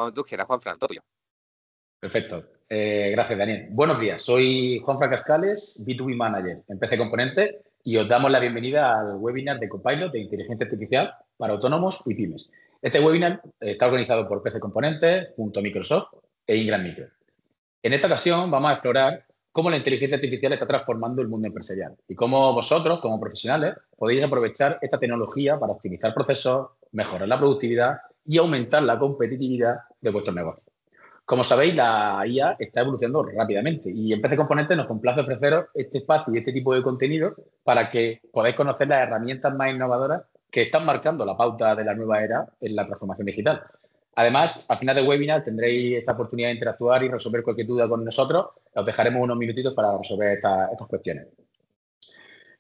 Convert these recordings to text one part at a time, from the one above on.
Cuando tú quieras, Juanfran, todo tuyo. Perfecto. Gracias, Daniel. Buenos días. Soy Juanfran Cascales, B2B Manager en PC Componentes y os damos la bienvenida al webinar de Copilot de Inteligencia Artificial para autónomos y pymes. Este webinar está organizado por PC Componentes junto a Microsoft e Ingram Micro. En esta ocasión vamos a explorar cómo la inteligencia artificial está transformando el mundo empresarial y cómo vosotros, como profesionales, podéis aprovechar esta tecnología para optimizar procesos, mejorar la productividad y aumentar la competitividad de vuestros negocios. Como sabéis, la IA está evolucionando rápidamente y en PC Componentes nos complace ofreceros este espacio y este tipo de contenido para que podáis conocer las herramientas más innovadoras que están marcando la pauta de la nueva era en la transformación digital. Además, al final del webinar tendréis esta oportunidad de interactuar y resolver cualquier duda con nosotros. Os dejaremos unos minutitos para resolver estas cuestiones.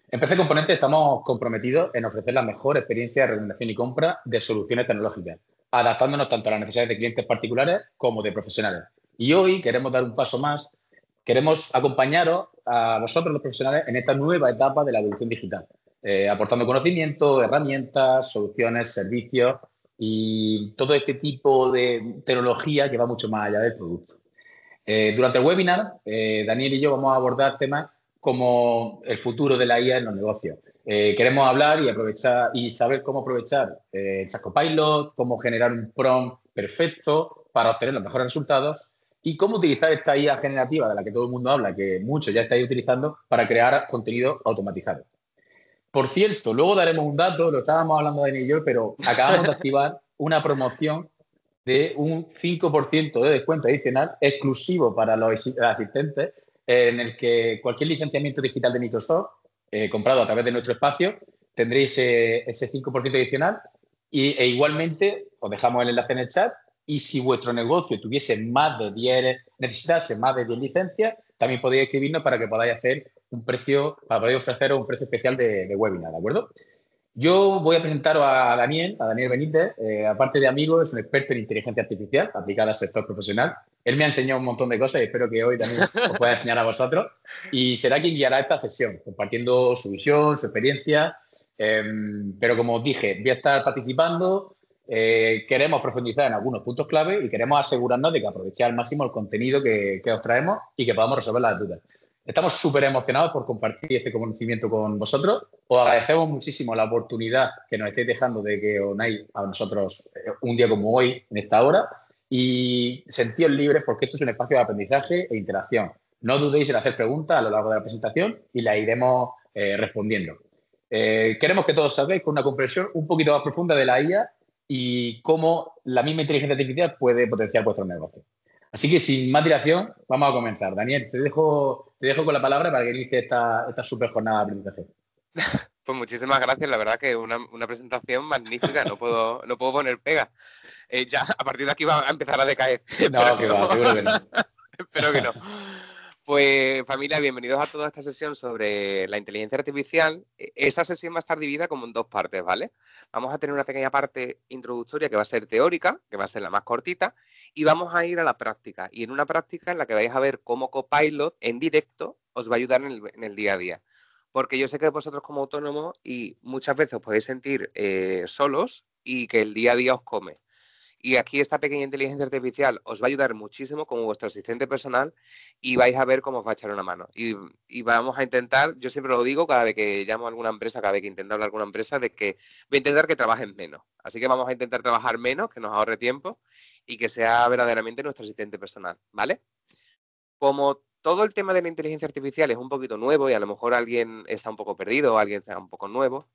En PC Componentes estamos comprometidos en ofrecer la mejor experiencia de recomendación y compra de soluciones tecnológicas, adaptándonos tanto a las necesidades de clientes particulares como de profesionales. Y hoy queremos dar un paso más, queremos acompañaros a vosotros los profesionales en esta nueva etapa de la evolución digital, aportando conocimiento, herramientas, soluciones, servicios y todo este tipo de tecnología que va mucho más allá del producto. Durante el webinar, Daniel y yo vamos a abordar temas como el futuro de la IA en los negocios. Queremos hablar y aprovechar y saber cómo aprovechar el Chat Copilot, cómo generar un prompt perfecto para obtener los mejores resultados y cómo utilizar esta IA generativa de la que todo el mundo habla, que muchos ya estáis utilizando para crear contenido automatizado. Por cierto, luego daremos un dato, lo estábamos hablando Daniel y yo, pero acabamos de activar una promoción de un 5% de descuento adicional exclusivo para los asistentes, en el que cualquier licenciamiento digital de Microsoft comprado a través de nuestro espacio tendréis ese 5% adicional e igualmente os dejamos el enlace en el chat y si vuestro negocio tuviese necesitase más de 10 licencias, también podéis escribirnos para que podáis hacer un precio, para poder ofreceros un precio especial de webinar, ¿de acuerdo? Yo voy a presentaros a Daniel Benítez. Aparte de amigo, es un experto en inteligencia artificial aplicada al sector profesional. Él me ha enseñado un montón de cosas y espero que hoy también os pueda enseñar a vosotros. Y será quien guiará esta sesión, compartiendo su visión, su experiencia. Pero como os dije, voy a estar participando. Queremos profundizar en algunos puntos clave y queremos asegurarnos de que aprovechéis al máximo el contenido que os traemos y que podamos resolver las dudas. Estamos súper emocionados por compartir este conocimiento con vosotros. Os agradecemos muchísimo la oportunidad que nos estéis dejando de que unáis a nosotros un día como hoy, en esta hora, y sentíos libres porque esto es un espacio de aprendizaje e interacción. No dudéis en hacer preguntas a lo largo de la presentación y las iremos respondiendo. Queremos que todos sabéis con una comprensión un poquito más profunda de la IA y cómo la misma inteligencia artificial puede potenciar vuestros negocios. Así que sin más dilación, vamos a comenzar. Daniel, te dejo con la palabra para que inicie esta super jornada de aprendizaje. Pues muchísimas gracias, la verdad que una presentación magnífica, no puedo poner pega. Ya a partir de aquí va a empezar a decaer. No, que va, seguro que no. Espero que no. Pues familia, bienvenidos a toda esta sesión sobre la inteligencia artificial. Esta sesión va a estar dividida como en dos partes, ¿vale? Vamos a tener una pequeña parte introductoria que va a ser teórica, que va a ser la más cortita, y vamos a ir a la práctica. Y en una práctica en la que vais a ver cómo Copilot en directo os va a ayudar en el día a día. Porque yo sé que vosotros como autónomos y muchas veces os podéis sentir solos y que el día a día os come. Y aquí esta pequeña inteligencia artificial os va a ayudar muchísimo como vuestro asistente personal y vais a ver cómo os va a echar una mano. Y vamos a intentar, yo siempre lo digo cada vez que llamo a alguna empresa, cada vez que intento hablar con alguna empresa, de que voy a intentar que trabajen menos. Así que vamos a intentar trabajar menos, que nos ahorre tiempo y que sea verdaderamente nuestro asistente personal, ¿vale? Como todo el tema de la inteligencia artificial es un poquito nuevo y a lo mejor alguien está un poco perdido o alguien está un poco nuevo,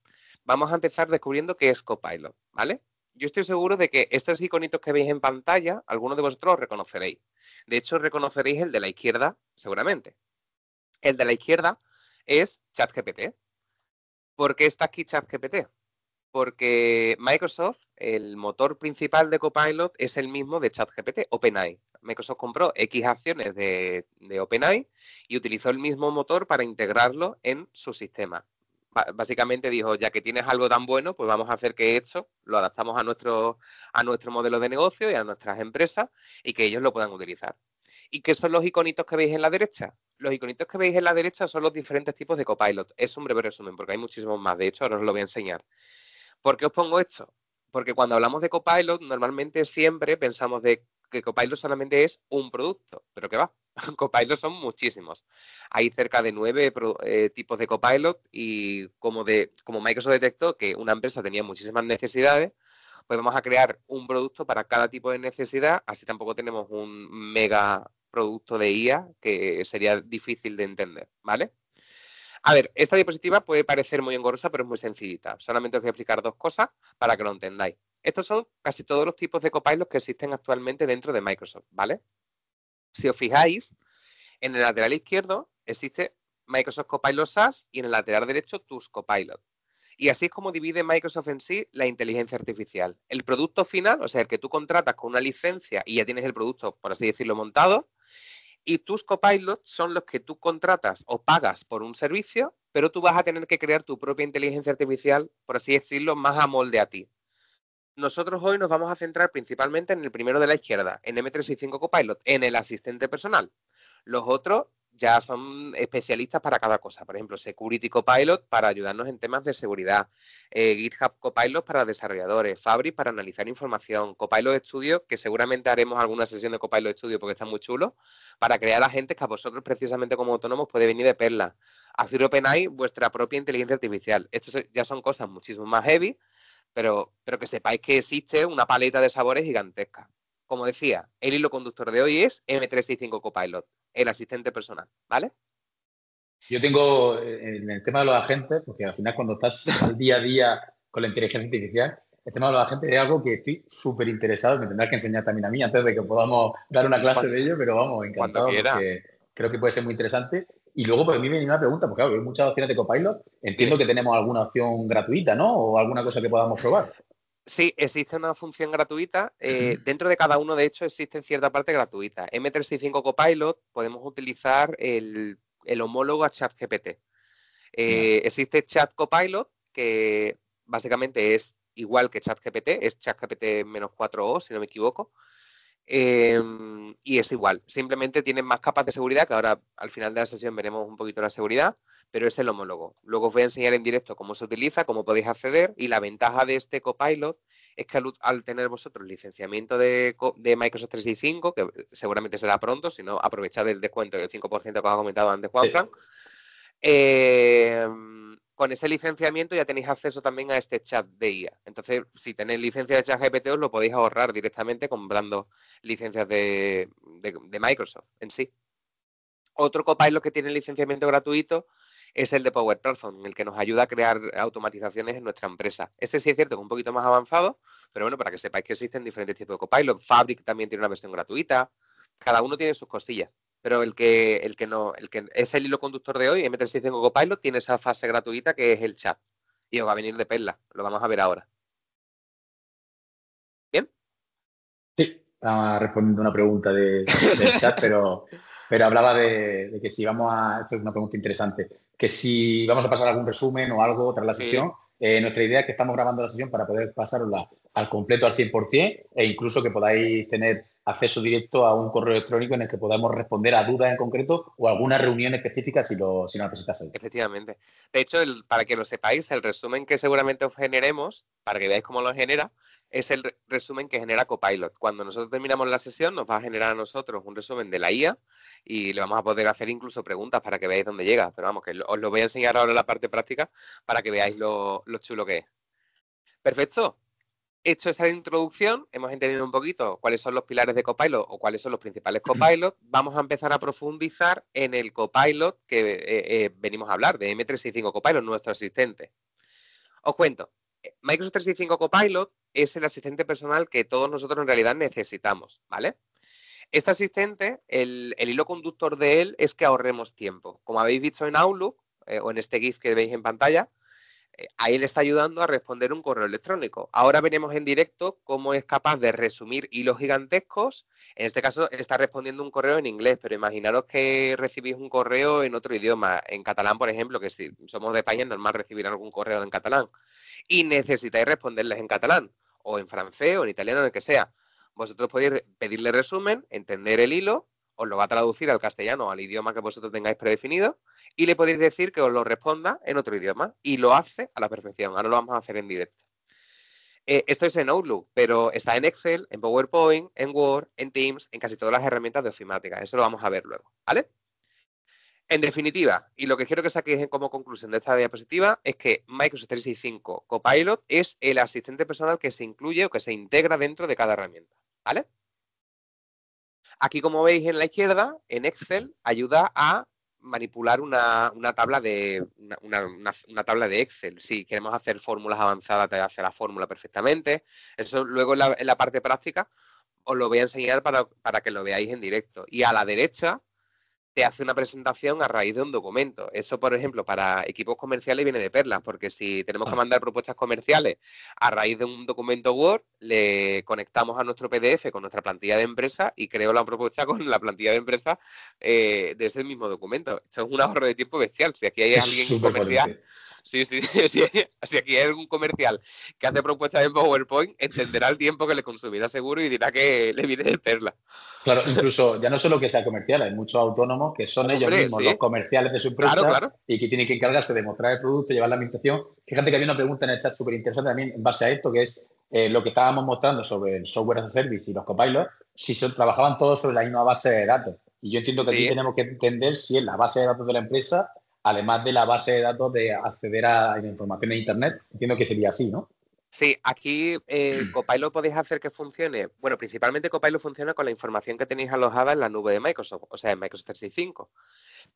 vamos a empezar descubriendo qué es Copilot, ¿vale? Yo estoy seguro de que estos iconitos que veis en pantalla, algunos de vosotros los reconoceréis. De hecho, reconoceréis el de la izquierda, seguramente. El de la izquierda es ChatGPT. ¿Por qué está aquí ChatGPT? Porque Microsoft, el motor principal de Copilot, es el mismo de ChatGPT, OpenAI. Microsoft compró X acciones de OpenAI y utilizó el mismo motor para integrarlo en su sistema. Básicamente dijo, ya que tienes algo tan bueno, pues vamos a hacer que esto lo adaptamos a nuestro modelo de negocio y a nuestras empresas y que ellos lo puedan utilizar. ¿Y qué son los iconitos que veis en la derecha? Los iconitos que veis en la derecha son los diferentes tipos de Copilot. Es un breve resumen porque hay muchísimos más. De hecho, ahora os lo voy a enseñar. ¿Por qué os pongo esto? Porque cuando hablamos de Copilot, normalmente siempre pensamos de que Copilot solamente es un producto, pero que va. Copilot son muchísimos. Hay cerca de 9 tipos de Copilot y como Microsoft detectó que una empresa tenía muchísimas necesidades, pues vamos a crear un producto para cada tipo de necesidad, así tampoco tenemos un mega producto de IA que sería difícil de entender, ¿vale? A ver, esta diapositiva puede parecer muy engorrosa, pero es muy sencillita. Solamente os voy a explicar dos cosas para que lo entendáis. Estos son casi todos los tipos de Copilot que existen actualmente dentro de Microsoft, ¿vale? Si os fijáis, en el lateral izquierdo existe Microsoft Copilot SaaS y en el lateral derecho tus Copilot. Y así es como divide Microsoft en sí la inteligencia artificial. El producto final, o sea, el que tú contratas con una licencia y ya tienes el producto, por así decirlo, montado, y tus copilots son los que tú contratas o pagas por un servicio, pero tú vas a tener que crear tu propia inteligencia artificial, por así decirlo, más a molde a ti. Nosotros hoy nos vamos a centrar principalmente en el primero de la izquierda, en M365 Copilot, en el asistente personal. Los otros ya son especialistas para cada cosa. Por ejemplo, Security Copilot para ayudarnos en temas de seguridad, GitHub Copilot para desarrolladores, Fabric para analizar información, Copilot Studio, que seguramente haremos alguna sesión de Copilot Studio porque está muy chulo, para crear agentes que a vosotros precisamente como autónomos puede venir de perla. Azure OpenAI, vuestra propia inteligencia artificial. Estos ya son cosas muchísimo más heavy, pero que sepáis que existe una paleta de sabores gigantesca. Como decía, el hilo conductor de hoy es M365 Copilot, el asistente personal, ¿vale? Yo tengo en el tema de los agentes, porque al final cuando estás al día a día con la inteligencia artificial, el tema de los agentes es algo que estoy súper interesado, me tendrás que enseñar también a mí antes de que podamos dar una clase de ello, pero vamos, Cuando encantado quiera. porque creo que puede ser muy interesante. Y luego, pues a mí me viene una pregunta, porque claro, hay muchas opciones de Copilot. Entiendo Dime. que tenemos alguna opción gratuita, ¿no? O alguna cosa que podamos probar. Sí, existe una función gratuita. Dentro de cada uno, de hecho, existe cierta parte gratuita. M365 Copilot podemos utilizar el homólogo a ChatGPT. Vale. Existe Chat Copilot, que básicamente es igual que ChatGPT, es ChatGPT -4o, si no me equivoco. Y es igual, simplemente tienen más capas de seguridad, que ahora al final de la sesión veremos un poquito la seguridad, pero es el homólogo. Luego os voy a enseñar en directo cómo se utiliza, cómo podéis acceder, y la ventaja de este Copilot es que al tener vosotros licenciamiento de Microsoft 365, que seguramente será pronto, si no aprovechad el descuento del 5% que os ha comentado antes Juanfran, Sí. con ese licenciamiento ya tenéis acceso también a este chat de IA. Entonces, si tenéis licencia de ChatGPT, os lo podéis ahorrar directamente comprando licencias de Microsoft en sí. Otro Copilot que tiene licenciamiento gratuito es el de Power Platform, el que nos ayuda a crear automatizaciones en nuestra empresa. Este sí es cierto que es un poquito más avanzado, pero bueno, para que sepáis que existen diferentes tipos de Copilot. Fabric también tiene una versión gratuita. Cada uno tiene sus cosillas. Pero el que es el hilo conductor de hoy, M365 Copilot, tiene esa fase gratuita que es el chat. Y os va a venir de perla. Lo vamos a ver ahora. ¿Bien? Sí, estaba respondiendo una pregunta del chat, pero hablaba de que si vamos a, esto es una pregunta interesante, que si vamos a pasar algún resumen o algo tras la Sí. sesión, nuestra idea es que estamos grabando la sesión para poder pasarla al completo al 100% e incluso que podáis tener acceso directo a un correo electrónico en el que podamos responder a dudas en concreto o alguna reunión específica si lo necesitáis. Efectivamente. De hecho, para que lo sepáis, el resumen que seguramente os generemos, para que veáis cómo lo genera, es el resumen que genera Copilot. Cuando nosotros terminamos la sesión, nos va a generar a nosotros un resumen de la IA y le vamos a poder hacer incluso preguntas para que veáis dónde llega. Pero vamos, que os lo voy a enseñar ahora en la parte práctica para que veáis lo chulo que es. Perfecto. Hecho esta introducción, hemos entendido un poquito cuáles son los pilares de Copilot o cuáles son los principales Copilot. Vamos a empezar a profundizar en el Copilot que venimos a hablar, de M365 Copilot, nuestro asistente. Os cuento, Microsoft 365 Copilot es el asistente personal que todos nosotros en realidad necesitamos, ¿vale? Este asistente, el hilo conductor de él es que ahorremos tiempo. Como habéis visto en Outlook o en este GIF que veis en pantalla, ahí le está ayudando a responder un correo electrónico. Ahora veremos en directo cómo es capaz de resumir hilos gigantescos. En este caso está respondiendo un correo en inglés, pero imaginaros que recibís un correo en otro idioma, en catalán, por ejemplo, que si somos de España es normal recibir algún correo en catalán y necesitáis responderles en catalán o en francés o en italiano, en el que sea. Vosotros podéis pedirle resumen, entender el hilo, os lo va a traducir al castellano o al idioma que vosotros tengáis predefinido y le podéis decir que os lo responda en otro idioma y lo hace a la perfección. Ahora lo vamos a hacer en directo. Esto es en Outlook, pero está en Excel, en PowerPoint, en Word, en Teams, en casi todas las herramientas de ofimática. Eso lo vamos a ver luego, ¿vale? En definitiva, y lo que quiero que saquéis como conclusión de esta diapositiva es que Microsoft 365 Copilot es el asistente personal que se incluye o que se integra dentro de cada herramienta, ¿vale? Aquí, como veis en la izquierda, en Excel, ayuda a manipular una tabla de una tabla de Excel. Si queremos hacer fórmulas avanzadas, te hace la fórmula perfectamente. Eso luego en la parte práctica os lo voy a enseñar para que lo veáis en directo. Y a la derecha te hace una presentación a raíz de un documento. Eso, por ejemplo, para equipos comerciales viene de perlas, porque si tenemos que mandar propuestas comerciales a raíz de un documento Word, le conectamos a nuestro PDF con nuestra plantilla de empresa y creo la propuesta con la plantilla de empresa de ese mismo documento. Esto es un ahorro de tiempo bestial. Si aquí hay Es alguien súper comercial, potente. sí, si aquí hay algún comercial que hace propuestas en PowerPoint, entenderá el tiempo que le consumirá seguro y dirá que le viene de perla. Claro, incluso ya no solo que sea comercial, hay muchos autónomos que son ellos Hombre, mismos los sí, comerciales de su claro, empresa claro. y que tienen que encargarse de mostrar el producto, llevar la administración. Fíjate que había una pregunta en el chat súper interesante también en base a esto, que es lo que estábamos mostrando sobre el software as a service y los copilots, si trabajaban todos sobre la misma base de datos. Y yo entiendo que aquí Sí, tenemos que entender si es la base de datos de la empresa, además de la base de datos de acceder a la información en Internet. Entiendo que sería así, ¿no? sí, aquí Copilot podéis hacer que funcione. Bueno, principalmente Copilot funciona con la información que tenéis alojada en la nube de Microsoft, o sea, en Microsoft 365.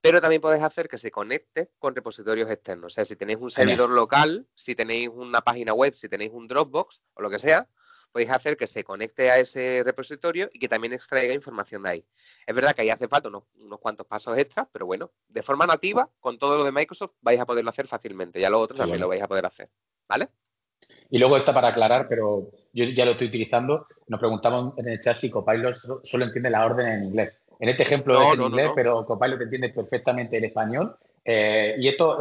Pero también podéis hacer que se conecte con repositorios externos. O sea, si tenéis un Genial. servidor local, si tenéis una página web, si tenéis un Dropbox o lo que sea, podéis hacer que se conecte a ese repositorio y que también extraiga información de ahí. Es verdad que ahí hace falta unos cuantos pasos extras, pero bueno, de forma nativa, con todo lo de Microsoft, vais a poderlo hacer fácilmente. Ya lo otro Qué también lo bueno. vais a poder hacer. ¿Vale? Y luego está para aclarar, pero yo ya lo estoy utilizando. Nos preguntamos en el chat si Copilot solo entiende la orden en inglés. En este ejemplo es No, en no, no, inglés, no. pero Copilot entiende perfectamente el español. Y esto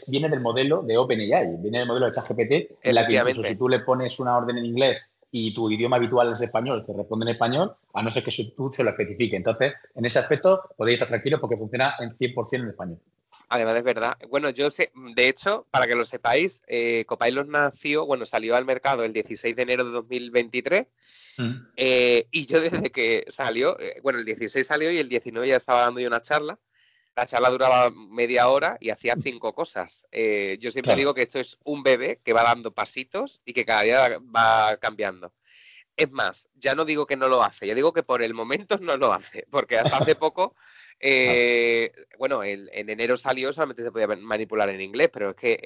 viene del modelo de OpenAI, viene del modelo de ChatGPT, en la que incluso si Efectivamente. tú le pones una orden en inglés y tu idioma habitual es español, te responde en español, a no ser que tú se lo especifique. Entonces, en ese aspecto podéis estar tranquilos porque funciona en 100% en español. Además, es verdad. Bueno, yo sé, de hecho, para que lo sepáis, Copilot nació, bueno, salió al mercado el 16 de enero de 2023 Mm. y yo desde que salió, bueno, el 16 salió y el 19 ya estaba dando yo una charla. La charla duraba media hora y hacía 5 cosas. Yo siempre Claro. digo que esto es un bebé que va dando pasitos y que cada día va cambiando. Es más, ya no digo que no lo hace, ya digo que por el momento no lo hace, porque hasta hace poco, Claro. bueno, en enero salió, solamente se podía manipular en inglés, pero es que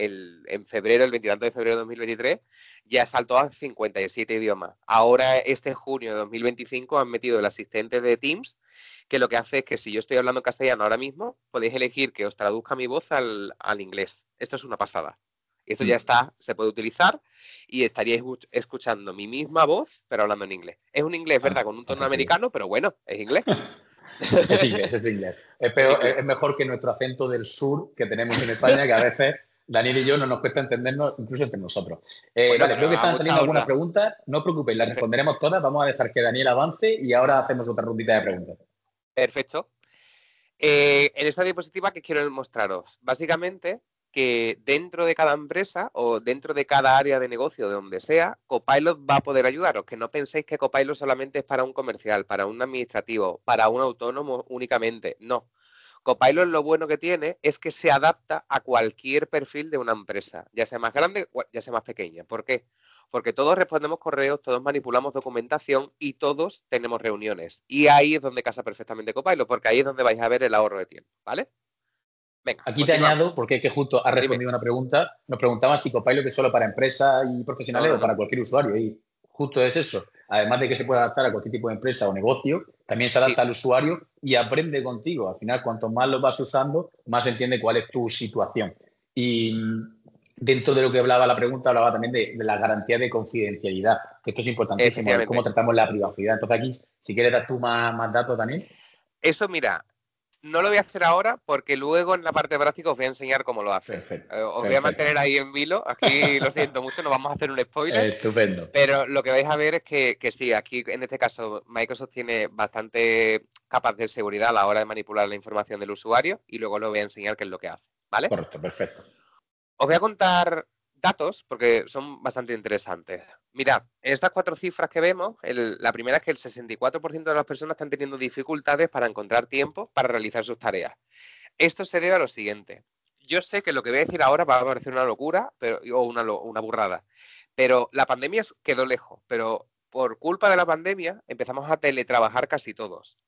en febrero, el 22 de febrero de 2023, ya saltó a 57 idiomas. Ahora, este junio de 2025, han metido el asistente de Teams, que lo que hace es que si yo estoy hablando castellano ahora mismo, podéis elegir que os traduzca mi voz al inglés. Esto es una pasada. Esto ya Mm. está, se puede utilizar y estaríais escuchando mi misma voz, pero hablando en inglés. Es un inglés, ¿verdad? Con un tono Fantástico. americano, pero bueno, es inglés. Es inglés, es inglés. Es inglés. Es mejor que nuestro acento del sur que tenemos en España, que a veces Daniel y yo no nos cuesta entendernos, incluso entre nosotros. Bueno, Vale, pero veo que a están mucha saliendo algunas honra. preguntas. No os preocupéis, las Perfecto. responderemos todas. Vamos a dejar que Daniel avance y ahora hacemos otra rundita de preguntas. Perfecto. En esta diapositiva que quiero mostraros, básicamente que dentro de cada empresa o dentro de cada área de negocio, de donde sea, Copilot va a poder ayudaros. Que no penséis que Copilot solamente es para un comercial, para un administrativo, para un autónomo únicamente. No. Copilot lo bueno que tiene es que se adapta a cualquier perfil de una empresa, ya sea más grande o ya sea más pequeña. ¿Por qué? Porque todos respondemos correos, todos manipulamos documentación y todos tenemos reuniones. Y ahí es donde casa perfectamente Copilot, porque ahí es donde vais a ver el ahorro de tiempo, ¿vale? Venga, Aquí te añado, continuamos. porque es que justo has Dime. respondido una pregunta, nos preguntaban si Copilot es solo para empresas y No, profesionales no, o para no. cualquier usuario. Y justo es eso. Además de que se puede adaptar a cualquier tipo de empresa o negocio, también se Sí, adapta al usuario y aprende contigo. Al final, cuanto más lo vas usando, más entiende cuál es tu situación. Y dentro de lo que hablaba la pregunta, hablaba también de la garantía de confidencialidad, que esto es importantísimo, el cómo efectivamente. tratamos la privacidad. Entonces aquí, si quieres dar tú más datos, Daniel. Eso, mira, no lo voy a hacer ahora porque luego en la parte práctica os voy a enseñar cómo lo hace. Perfecto, Os voy a perfecto. mantener ahí en vilo. Aquí lo siento mucho, no vamos a hacer un spoiler. Estupendo. Pero lo que vais a ver es que sí, aquí en este caso Microsoft tiene bastante capas de seguridad a la hora de manipular la información del usuario y luego os voy a enseñar qué es lo que hace, ¿vale? Correcto, perfecto. Os voy a contar datos porque son bastante interesantes. Mirad, en estas 4 cifras que vemos, la primera es que el 64% de las personas están teniendo dificultades para encontrar tiempo para realizar sus tareas. Esto se debe a lo siguiente. Yo sé que lo que voy a decir ahora va a parecer una locura o una burrada, pero la pandemia quedó lejos, pero por culpa de la pandemia empezamos a teletrabajar casi todos.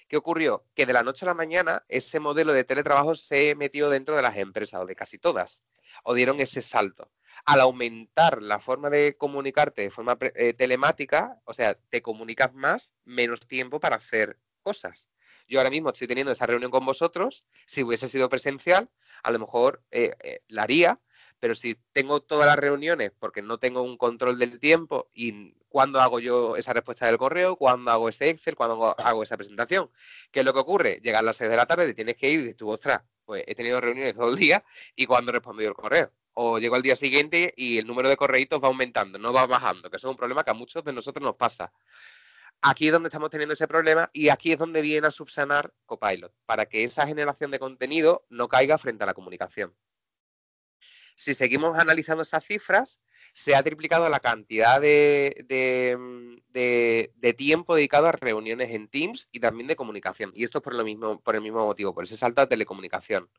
¿Qué ocurrió? Que de la noche a la mañana ese modelo de teletrabajo se metió dentro de las empresas, o de casi todas, o dieron ese salto. Al aumentar la forma de comunicarte de forma telemática, o sea, te comunicas más, menos tiempo para hacer cosas. Yo ahora mismo estoy teniendo esa reunión con vosotros. Si hubiese sido presencial, a lo mejor la haría, pero si tengo todas las reuniones porque no tengo un control del tiempo y cuándo hago yo esa respuesta del correo, cuándo hago ese Excel, cuándo hago esa presentación. ¿Qué es lo que ocurre? Llegar a las 6 de la tarde, te tienes que ir y dices tú, ostras, pues he tenido reuniones todo el día y cuándo he respondido el correo. O llego al día siguiente y el número de correitos va aumentando, no va bajando, que eso es un problema que a muchos de nosotros nos pasa. Aquí es donde estamos teniendo ese problema y aquí es donde viene a subsanar Copilot, para que esa generación de contenido no caiga frente a la comunicación. Si seguimos analizando esas cifras, se ha triplicado la cantidad de tiempo dedicado a reuniones en Teams y también de comunicación. Y esto es por el mismo motivo, por ese salto a telecomunicación.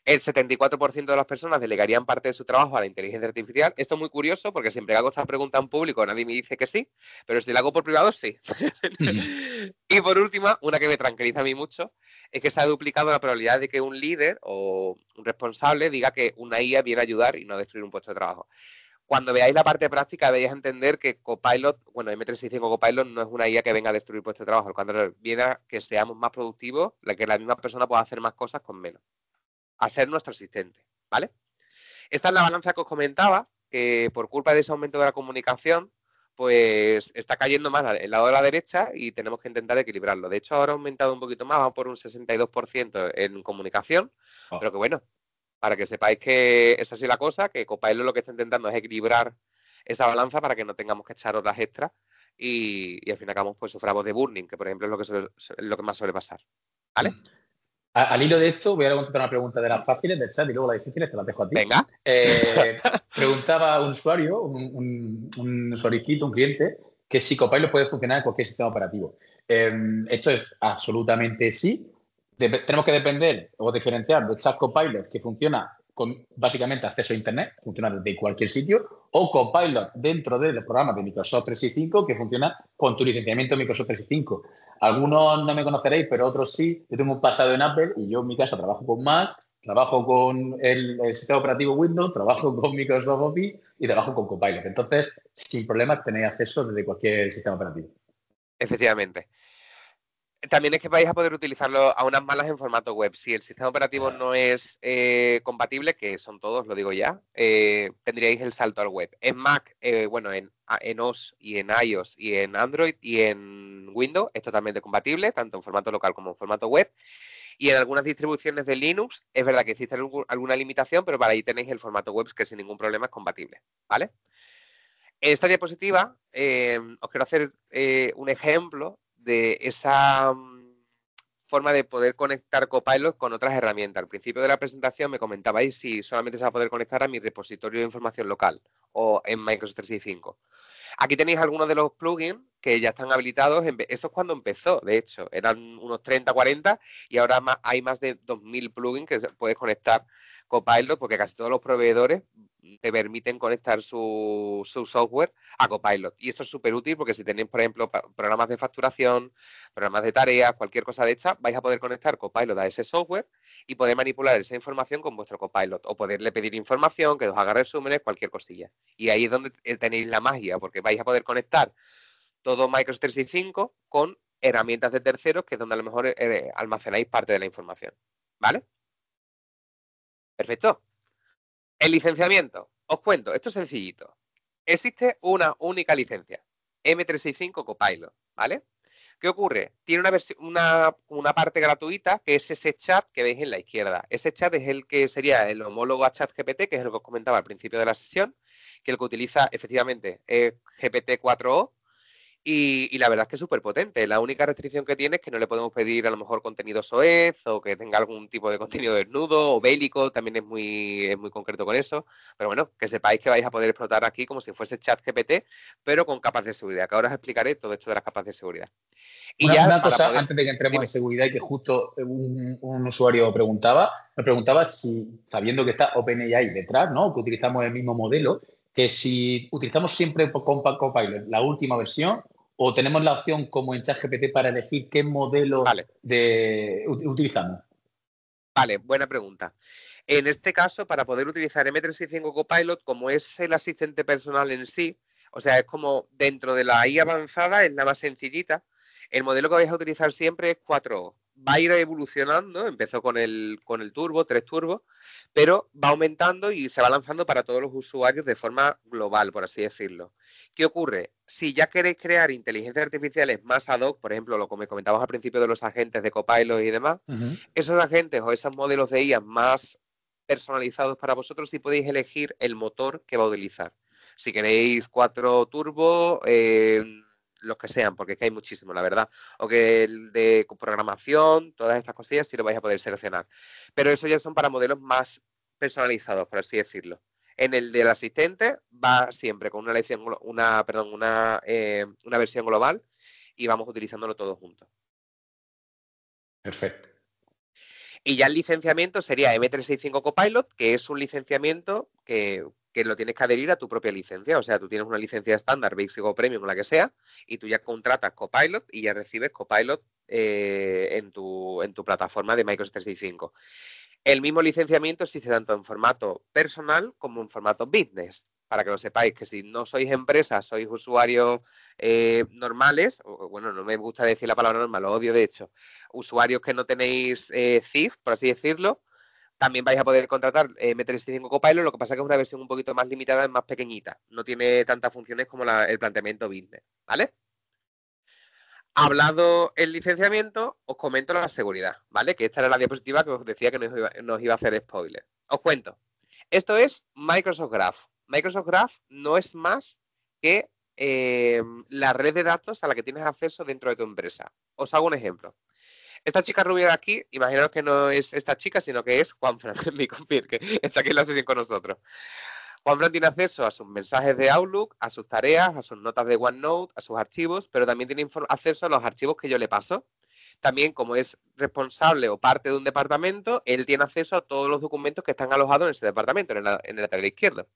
El 74% de las personas delegarían parte de su trabajo a la inteligencia artificial. Esto es muy curioso porque siempre que hago esta pregunta en público nadie me dice que sí, pero si la hago por privado, sí. Y por último, una que me tranquiliza a mí mucho, es que se ha duplicado la probabilidad de que un líder o un responsable diga que una IA viene a ayudar y no a destruir un puesto de trabajo. Cuando veáis la parte práctica, vais a entender que Copilot, bueno, M365 Copilot no es una IA que venga a destruir puestos de trabajo, cuando viene a que seamos más productivos, que la misma persona pueda hacer más cosas con menos, a ser nuestro asistente, ¿vale? Esta es la balanza que os comentaba, que por culpa de ese aumento de la comunicación, pues está cayendo más el lado de la derecha y tenemos que intentar equilibrarlo. De hecho, ahora ha aumentado un poquito más, vamos por un 62% en comunicación, pero que bueno, para que sepáis que es así la cosa, que Copilot lo que está intentando es equilibrar esa balanza para que no tengamos que echar horas extras y al fin y al cabo pues suframos de burning, que por ejemplo es lo que más suele pasar. ¿Vale? Al hilo de esto, voy a contestar una pregunta de las fáciles del chat y luego las difíciles te las dejo a ti. Venga. Preguntaba un usuario, un usuariquito, un cliente, que si Copilot puede funcionar en cualquier sistema operativo. Esto es absolutamente sí. Tenemos que depender o diferenciar de Chat Copilot, que funciona con básicamente acceso a Internet, funciona desde cualquier sitio, o Copilot dentro de los programas de Microsoft 365, que funciona con tu licenciamiento Microsoft 365. Algunos no me conoceréis, pero otros sí. Yo tengo un pasado en Apple y yo en mi casa trabajo con Mac, trabajo con el sistema operativo Windows, trabajo con Microsoft Office y trabajo con Copilot. Entonces, sin problemas tenéis acceso desde cualquier sistema operativo. Efectivamente. También es que vais a poder utilizarlo a unas malas en formato web. Si el sistema operativo no es compatible, que son todos, lo digo ya, tendríais el salto al web. En Mac, bueno, en OS y en iOS y en Android y en Windows es totalmente compatible, tanto en formato local como en formato web. Y en algunas distribuciones de Linux es verdad que existe alguna limitación, pero para ahí tenéis el formato web que sin ningún problema es compatible, ¿vale? En esta diapositiva os quiero hacer un ejemplo de esa forma de poder conectar Copilot con otras herramientas. Al principio de la presentación me comentabais si solamente se va a poder conectar a mi repositorio de información local o en Microsoft 365. Aquí tenéis algunos de los plugins que ya están habilitados. Esto es cuando empezó, de hecho. Eran unos 30, 40 y ahora hay más de 2.000 plugins que puedes conectar Copilot porque casi todos los proveedores te permiten conectar su software a Copilot. Y esto es súper útil porque si tenéis, por ejemplo, programas de facturación, programas de tareas, cualquier cosa de esta, vais a poder conectar Copilot a ese software y poder manipular esa información con vuestro Copilot o poderle pedir información, que os haga resúmenes, cualquier cosilla. Y ahí es donde tenéis la magia, porque vais a poder conectar todo Microsoft 365 con herramientas de terceros, que es donde a lo mejor almacenáis parte de la información. ¿Vale? Perfecto. El licenciamiento. Os cuento, esto es sencillito. Existe una única licencia, M365 Copilot, ¿vale? ¿Qué ocurre? Tiene una parte gratuita que es ese chat que veis en la izquierda. Ese chat es el que sería el homólogo a ChatGPT, que es el que os comentaba al principio de la sesión, que el que utiliza efectivamente es GPT-4o Y la verdad es que es súper potente. La única restricción que tiene es que no le podemos pedir a lo mejor contenido soez o que tenga algún tipo de contenido desnudo o bélico, también es muy concreto con eso. Pero bueno, que sepáis que vais a poder explotar aquí como si fuese ChatGPT, pero con capas de seguridad, que ahora os explicaré todo esto de las capas de seguridad. Y ya Una para cosa, poder... antes de que entremos en Dime. seguridad, y que justo un usuario me preguntaba si, sabiendo que está OpenAI detrás, ¿no? Que utilizamos el mismo modelo, que si utilizamos siempre con Copilot la última versión o tenemos la opción como en ChatGPT para elegir qué modelo Vale, utilizamos. vale, buena pregunta. En este caso, para poder utilizar M365 Copilot, como es el asistente personal en sí, o sea, es como dentro de la IA avanzada, es la más sencillita. El modelo que vais a utilizar siempre es 4O. Va a ir evolucionando, empezó con el turbo, 3 turbos, pero va aumentando y se va lanzando para todos los usuarios de forma global, por así decirlo. ¿Qué ocurre? Si ya queréis crear inteligencias artificiales más ad hoc, por ejemplo, lo que me comentabas al principio de los agentes de Copilot y demás, esos agentes o esos modelos de IA más personalizados para vosotros y podéis elegir el motor que va a utilizar. Si queréis 4 turbo, los que sean, porque es que hay muchísimos, la verdad. O que el de programación, todas estas cosillas, sí lo vais a poder seleccionar. Pero eso ya son para modelos más personalizados, por así decirlo. En el del asistente va siempre con una lección, una versión global y vamos utilizándolo todos juntos. Perfecto. Y ya el licenciamiento sería M365 Copilot, que es un licenciamiento que lo tienes que adherir a tu propia licencia. O sea, tú tienes una licencia estándar, Basic o Premium, la que sea, y tú ya contratas Copilot y ya recibes Copilot en tu plataforma de Microsoft 365. El mismo licenciamiento existe tanto en formato personal como en formato business. Para que lo sepáis, que si no sois empresas, sois usuarios normales, o, bueno, no me gusta decir la palabra normal, lo odio de hecho, usuarios que no tenéis CIF, por así decirlo, también vais a poder contratar M365 Copilot, lo que pasa es que es una versión un poquito más limitada, es más pequeñita, no tiene tantas funciones como el planteamiento business, ¿vale? Hablado el licenciamiento, os comento la seguridad, ¿vale? Que esta era la diapositiva que os decía que nos iba a hacer spoiler. Os cuento. Esto es Microsoft Graph. Microsoft Graph no es más que la red de datos a la que tienes acceso dentro de tu empresa. Os hago un ejemplo. Esta chica rubia de aquí, imaginaos que no es esta chica, sino que es Juanfran, mi compi, que está aquí en la sesión con nosotros. Juanfran tiene acceso a sus mensajes de Outlook, a sus tareas, a sus notas de OneNote, a sus archivos, pero también tiene acceso a los archivos que yo le paso. También, como es responsable o parte de un departamento, él tiene acceso a todos los documentos que están alojados en ese departamento, en el lateral izquierdo.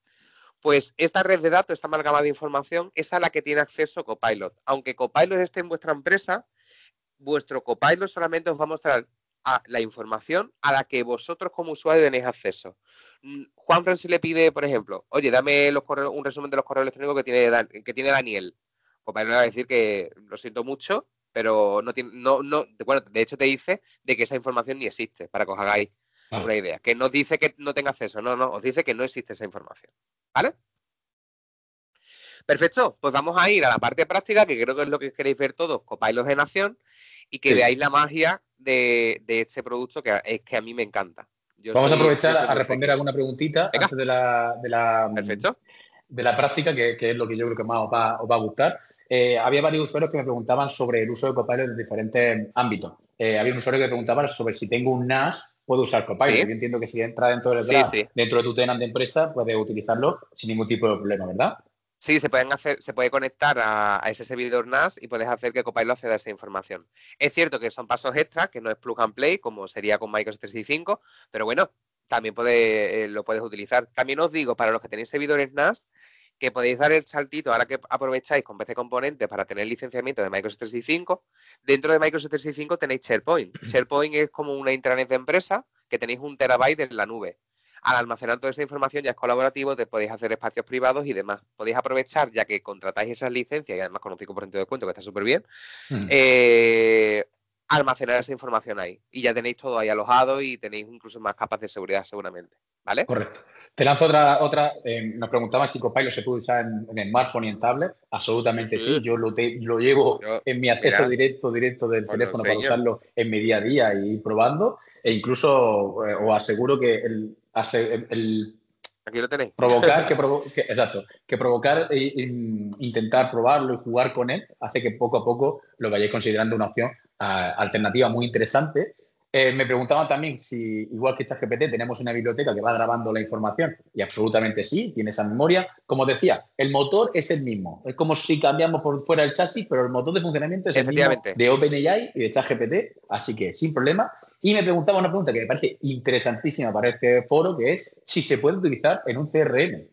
Pues esta red de datos, esta amalgama de información, es a la que tiene acceso Copilot. Aunque Copilot esté en vuestra empresa, vuestro Copilot solamente os va a mostrar la información a la que vosotros como usuario tenéis acceso. Juanfran si le pide, por ejemplo, oye, dame un resumen de los correos electrónicos que tiene Daniel. Copilot le va a decir que lo siento mucho, pero no tiene, bueno, de hecho te dice de que esa información ni existe, para que os hagáis una idea. Que no dice que no tenga acceso, no, os dice que no existe esa información. ¿Vale? Perfecto, pues vamos a ir a la parte práctica, que creo que es lo que queréis ver todos, Copilot de Nación, y que Sí. veáis la magia de este producto que es que a mí me encanta. Vamos a aprovechar Yo soy a muy responder friki. alguna preguntita Venga, antes perfecto. de la práctica, que es lo que yo creo que más os va a gustar. Había varios usuarios que me preguntaban sobre el uso de Copilot en diferentes ámbitos. Había un usuario que preguntaba sobre si tengo un NAS, puedo usar Copilot. Sí, Yo entiendo que si entra dentro del sí, graph, sí. dentro de tu tenant de empresa, puedes utilizarlo sin ningún tipo de problema, ¿verdad? Sí, se puede conectar a ese servidor NAS y puedes hacer que Copilot acceda a esa información. Es cierto que son pasos extras, que no es plug and play, como sería con Microsoft 365, pero bueno, también lo puedes utilizar. También os digo, para los que tenéis servidores NAS, que podéis dar el saltito, ahora que aprovecháis con PC Componentes para tener licenciamiento de Microsoft 365, dentro de Microsoft 365 tenéis SharePoint. SharePoint es como una intranet de empresa que tenéis 1 TB en la nube. Al almacenar toda esa información ya es colaborativo, te podéis hacer espacios privados y demás. Podéis aprovechar, ya que contratáis esas licencias y además con un 5% de descuento, que está súper bien, eh, almacenar esa información ahí. Y ya tenéis todo ahí alojado y tenéis incluso más capas de seguridad seguramente. ¿Vale? Correcto. Te lanzo otra. Nos preguntaban si Copilot se puede usar en smartphone y en tablet. Absolutamente sí. Sí. Yo lo llevo Yo, en mi acceso mira, directo del os lo teléfono para enseño. usarlo en mi día a día y ir probando. E incluso os aseguro que Aquí lo tenéis. Provocar, exacto, que provocar intentar probarlo y jugar con él hace que poco a poco lo vayáis considerando una opción alternativa muy interesante. Me preguntaban también si, igual que ChatGPT, tenemos una biblioteca que va grabando la información y absolutamente sí, tiene esa memoria. Como decía, el motor es el mismo. Es como si cambiamos por fuera el chasis, pero el motor de funcionamiento es el mismo Efectivamente. de OpenAI y de ChatGPT, así que sin problema. Y me preguntaba una pregunta que me parece interesantísima para este foro, que es si se puede utilizar en un CRM.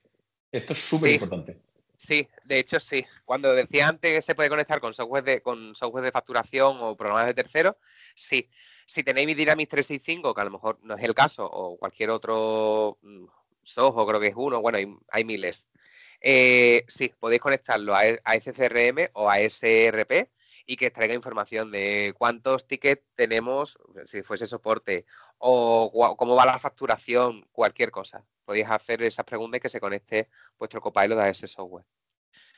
Esto es súper Sí, importante. sí, de hecho sí. Cuando decía antes que se puede conectar con software de facturación o programas de terceros, sí. Si tenéis Dynamics 365, que a lo mejor no es el caso, o cualquier otro software, creo que es uno, bueno, hay miles. Sí, podéis conectarlo a ese CRM o a ese ERP y que extraiga información de cuántos tickets tenemos, si fuese soporte, o cómo va la facturación, cualquier cosa. Podéis hacer esas preguntas y que se conecte vuestro Copilot a ese software.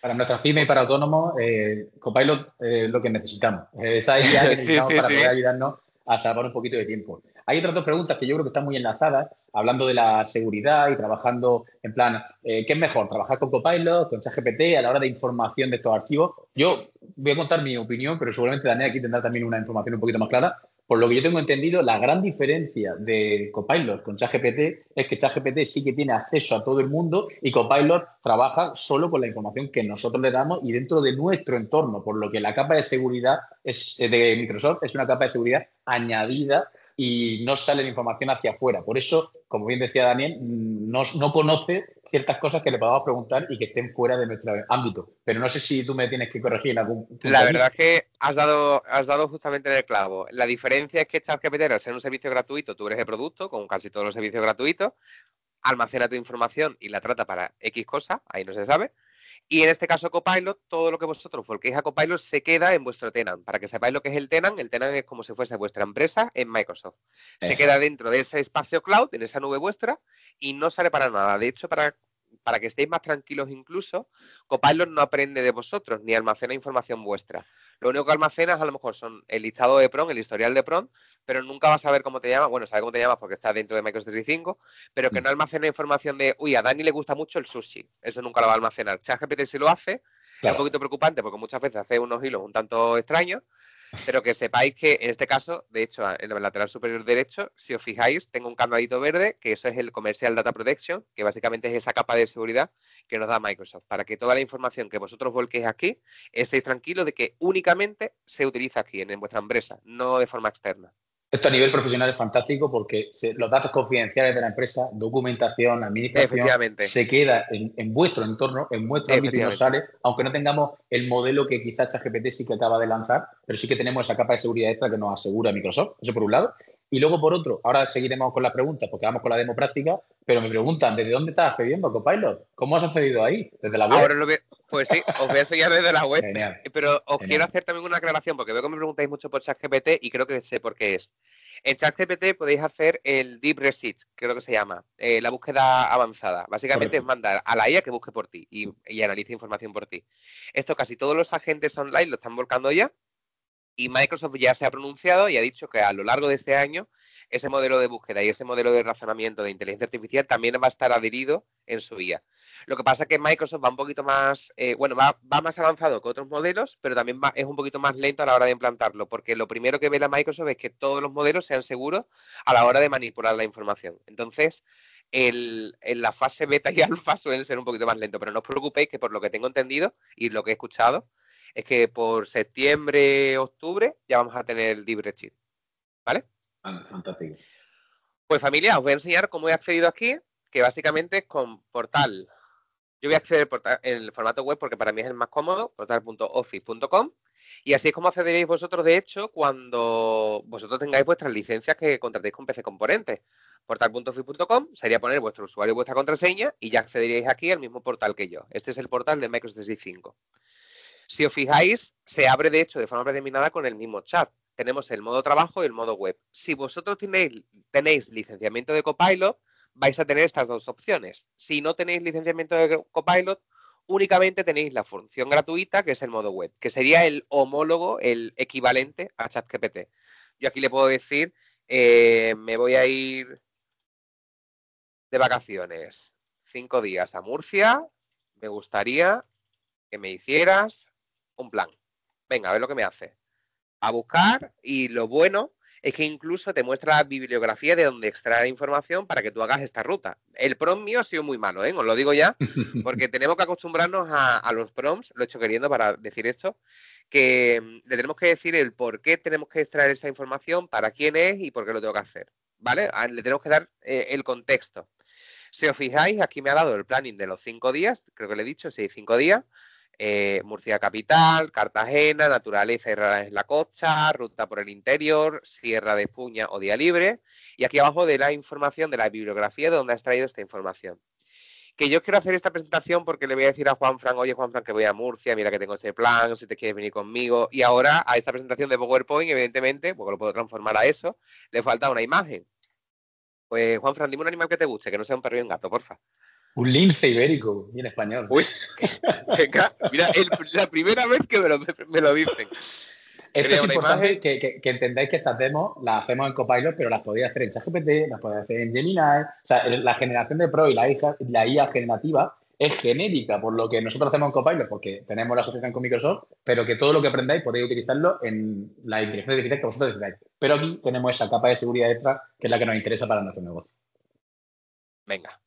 Para nuestras pymes y para autónomos, Copilot es lo que necesitamos. Esa IA que Sí, necesitamos sí, para poder sí. ayudarnos a salvar un poquito de tiempo. Hay otras dos preguntas que yo creo que están muy enlazadas, hablando de la seguridad y trabajando en plan, ¿qué es mejor? ¿Trabajar con Copilot, con ChatGPT a la hora de información de estos archivos? Yo voy a contar mi opinión, pero seguramente Daniel aquí tendrá también una información un poquito más clara. Por lo que yo tengo entendido, la gran diferencia de Copilot con ChatGPT es que ChatGPT sí que tiene acceso a todo el mundo y Copilot trabaja solo con la información que nosotros le damos y dentro de nuestro entorno, por lo que la capa de seguridad de Microsoft es una capa de seguridad añadida y no sale la información hacia afuera. Por eso, como bien decía Daniel, no conoce ciertas cosas que le podamos preguntar y que estén fuera de nuestro ámbito. Pero no sé si tú me tienes que corregir en algún punto La aquí. verdad es que has dado justamente en el clavo. La diferencia es que ChatGPT, al ser un servicio gratuito, tú eres de producto, con casi todos los servicios gratuitos, almacena tu información y la trata para X cosas, ahí no se sabe. Y en este caso Copilot, todo lo que vosotros volquéis a Copilot se queda en vuestro tenant. Para que sepáis lo que es el tenant es como si fuese vuestra empresa en Microsoft. Se queda Exacto. dentro de ese espacio cloud, en esa nube vuestra, y no sale para nada. De hecho, para que estéis más tranquilos incluso, Copilot no aprende de vosotros ni almacena información vuestra. Lo único que almacenas a lo mejor son el listado de PRON, el historial de PRON, pero nunca vas a saber cómo te llamas. Bueno, sabe cómo te llamas porque está dentro de Microsoft 365, pero que no almacena información de, uy, a Dani le gusta mucho el sushi. Eso nunca lo va a almacenar. ChatGPT si lo hace, es un Claro. poquito preocupante porque muchas veces hace unos hilos un tanto extraños, pero que sepáis que en este caso, de hecho, en el lateral superior derecho, si os fijáis, tengo un candadito verde, que eso es el Commercial Data Protection, que básicamente es esa capa de seguridad que nos da Microsoft, para que toda la información que vosotros volquéis aquí, estéis tranquilos de que únicamente se utiliza aquí, en vuestra empresa, no de forma externa. Esto a nivel profesional es fantástico porque los datos confidenciales de la empresa, documentación, administración, Efectivamente, se queda en vuestro entorno, en vuestro ámbito y no efectivamente. sale, aunque no tengamos el modelo que quizás ChatGPT sí que acaba de lanzar, pero sí que tenemos esa capa de seguridad extra que nos asegura Microsoft, eso por un lado. Y luego por otro, ahora seguiremos con las preguntas porque vamos con la demo práctica, pero me preguntan, ¿desde dónde estás accediendo a Copilot? ¿Cómo has accedido ahí? ¿Desde la web? Ahora pues sí, os voy a enseñar desde la web, Genial, pero os quiero genial. hacer también una aclaración, porque veo que me preguntáis mucho por ChatGPT y creo que sé por qué es. En ChatGPT podéis hacer el Deep Research, creo que se llama, la búsqueda avanzada. Básicamente es Correcto. mandar a la IA que busque por ti y analice información por ti. Esto casi todos los agentes online lo están volcando ya y Microsoft ya se ha pronunciado y ha dicho que a lo largo de este año ese modelo de búsqueda y ese modelo de razonamiento de inteligencia artificial también va a estar adherido en su IA. Lo que pasa es que Microsoft va un poquito más, va más avanzado que otros modelos, pero también es un poquito más lento a la hora de implantarlo, porque lo primero que ve la Microsoft es que todos los modelos sean seguros a la hora de manipular la información. Entonces, en la fase beta y alfa suelen ser un poquito más lento, pero no os preocupéis que por lo que tengo entendido y lo que he escuchado, es que por septiembre, octubre ya vamos a tener el libre cheat, ¿vale? Fantástico. Pues familia, os voy a enseñar cómo he accedido aquí, que básicamente es con portal. Yo voy a acceder en el formato web porque para mí es el más cómodo, portal.office.com, y así es como accederéis vosotros, de hecho, cuando vosotros tengáis vuestras licencias que contratéis con PC Componentes. Portal.office.com sería poner vuestro usuario y vuestra contraseña y ya accederíais aquí al mismo portal que yo. Este es el portal de Microsoft 365. Si os fijáis, se abre de hecho de forma predeterminada con el mismo chat. Tenemos el modo trabajo y el modo web. Si vosotros tenéis licenciamiento de Copilot, vais a tener estas dos opciones. Si no tenéis licenciamiento de Copilot, únicamente tenéis la función gratuita, que es el modo web, que sería el homólogo, el equivalente a ChatGPT. Yo aquí le puedo decir, me voy a ir de vacaciones 5 días a Murcia, me gustaría que me hicieras un plan. Venga, a ver lo que me hace. A buscar, y lo bueno es que incluso te muestra la bibliografía de donde extraer información para que tú hagas esta ruta. El prompt mío ha sido muy malo, os lo digo ya, porque tenemos que acostumbrarnos a los prompts, lo he hecho queriendo para decir esto, que le tenemos que decir el por qué tenemos que extraer esa información, para quién es y por qué lo tengo que hacer, ¿vale? Le tenemos que dar el contexto. Si os fijáis, aquí me ha dado el planning de los 5 días, creo que le he dicho, sí, 5 días. Murcia capital, Cartagena, naturaleza y en la costa, ruta por el interior, Sierra de Puña o día libre. Y aquí abajo de la información de la bibliografía de donde has traído esta información. Que yo quiero hacer esta presentación porque le voy a decir a Juanfran, oye Juanfran, que voy a Murcia, mira que tengo este plan, si te quieres venir conmigo. Y ahora a esta presentación de PowerPoint, evidentemente, porque lo puedo transformar a eso, le falta una imagen. Pues Juanfran, dime un animal que te guste, que no sea un perro y un gato, porfa. Un lince ibérico, y en español. Uy, venga, mira, la primera vez que me lo dicen. Esto es importante que entendáis que estas demos las hacemos en Copilot, pero las podéis hacer en ChatGPT, las podéis hacer en Gemini. O sea, la generación de Pro y la IA generativa es genérica, por lo que nosotros hacemos en Copilot, porque tenemos la asociación con Microsoft, pero que todo lo que aprendáis podéis utilizarlo en la inteligencia artificial que vosotros decidáis. Pero aquí tenemos esa capa de seguridad extra, que es la que nos interesa para nuestro negocio. Venga.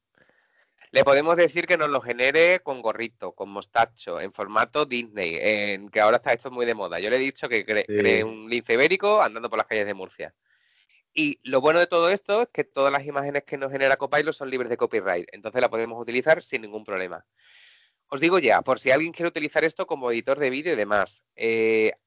Le podemos decir que nos lo genere con gorrito, con mostacho, en formato Disney, que ahora está esto muy de moda. Yo le he dicho que cree un lince ibérico andando por las calles de Murcia. Y lo bueno de todo esto es que todas las imágenes que nos genera Copilot son libres de copyright, entonces la podemos utilizar sin ningún problema. Os digo ya, por si alguien quiere utilizar esto como editor de vídeo y demás,